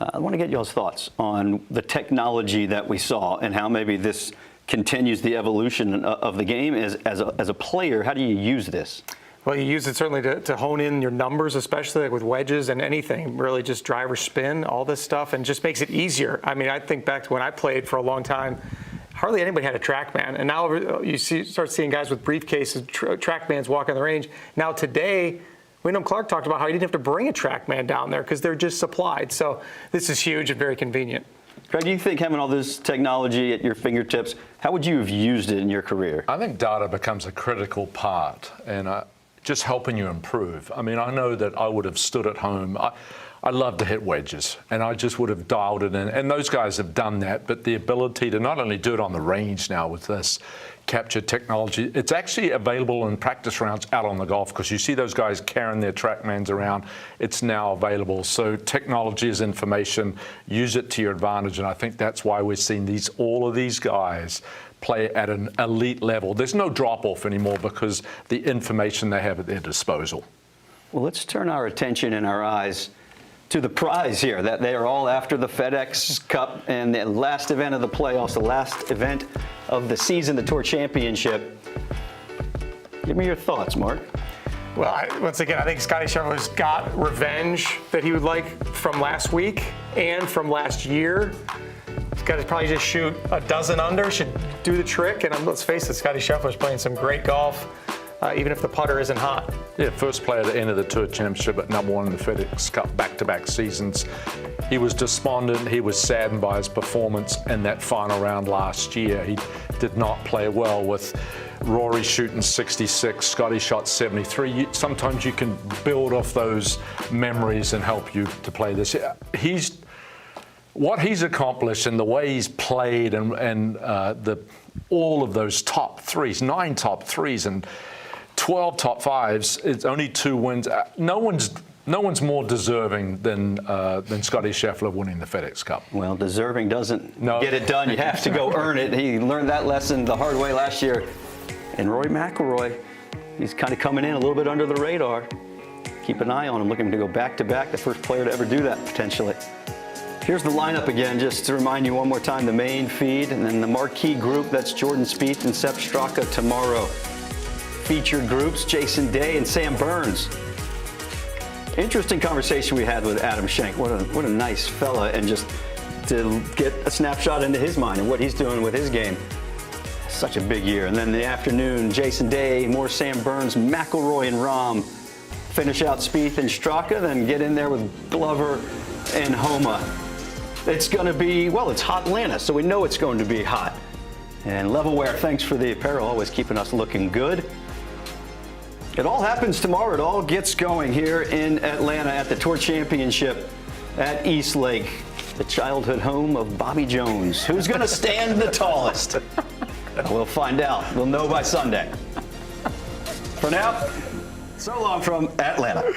I want to get y'all's thoughts on the technology that we saw and how maybe this continues the evolution of the game. As a player, how do you use this? Well, you use it certainly to hone in your numbers, especially like with wedges and anything, really just driver spin, all this stuff, and just makes it easier. I mean, I think back to when I played for a long time, hardly anybody had a TrackMan. And now you start seeing guys with briefcases, TrackMans walking the range. Now today, Wyndham Clark talked about how he didn't have to bring a TrackMan down there because they're just supplied. So this is huge and very convenient. Craig, do you think having all this technology at your fingertips, how would you have used it in your career? I think data becomes a critical part, and just helping you improve. I mean, I know that I would have stood at home. I love to hit wedges, and I just would have dialed it in. And those guys have done that, but the ability to not only do it on the range now with this capture technology, it's actually available in practice rounds out on the golf, because you see those guys carrying their TrackMans around. It's now available. So technology is information. Use it to your advantage, and I think that's why we're seeing all of these guys play at an elite level. There's no drop-off anymore because the information they have at their disposal. Well, let's turn our attention and our eyes to the prize here, that they are all after the FedExCup and the last event of the playoffs, the last event of the season, the Tour Championship. Give me your thoughts, Mark. Well, once again, I think Scotty Scheffler's got revenge that he would like from last week and from last year. He's got to probably just shoot a dozen under, should do the trick. And let's face it, Scotty Scheffler's playing some great golf, even if the putter isn't hot. Yeah, first player to enter the Tour Championship at #1 in the FedExCup back-to-back seasons. He was despondent. He was saddened by his performance in that final round last year. He did not play well with Rory shooting 66, Scotty shot 73. Sometimes you can build off those memories and help you to play this. What he's accomplished and the way he's played and all of those top threes, 9 top threes and 12 top 5s, it's only 2 wins. No one's no one's more deserving than Scotty Scheffler winning the FedEx Cup. Well, deserving doesn't get it done. You have to go earn it. He learned that lesson the hard way last year. And Rory McIlroy, he's kind of coming in a little bit under the radar. Keep an eye on him, looking to go back-to-back, the first player to ever do that, potentially. Here's the lineup again, just to remind you one more time, the main feed, and then the marquee group, that's Jordan Spieth and Sepp Straka tomorrow. Featured groups, Jason Day and Sam Burns. Interesting conversation we had with Adam Schenk. What a nice fella, and just to get a snapshot into his mind and what he's doing with his game. Such a big year. And then in the afternoon, Jason Day, more Sam Burns, McIlroy and Rahm. Finish out Spieth and Straka, then get in there with Glover and Homa. It's going to be, well, it's hot Atlanta, so we know it's going to be hot. And Levelware, thanks for the apparel, always keeping us looking good. It all happens tomorrow. It all gets going here in Atlanta at the Tour Championship at East Lake, the childhood home of Bobby Jones. Who's going to stand the tallest? We'll find out. We'll know by Sunday. For now, so long from Atlanta.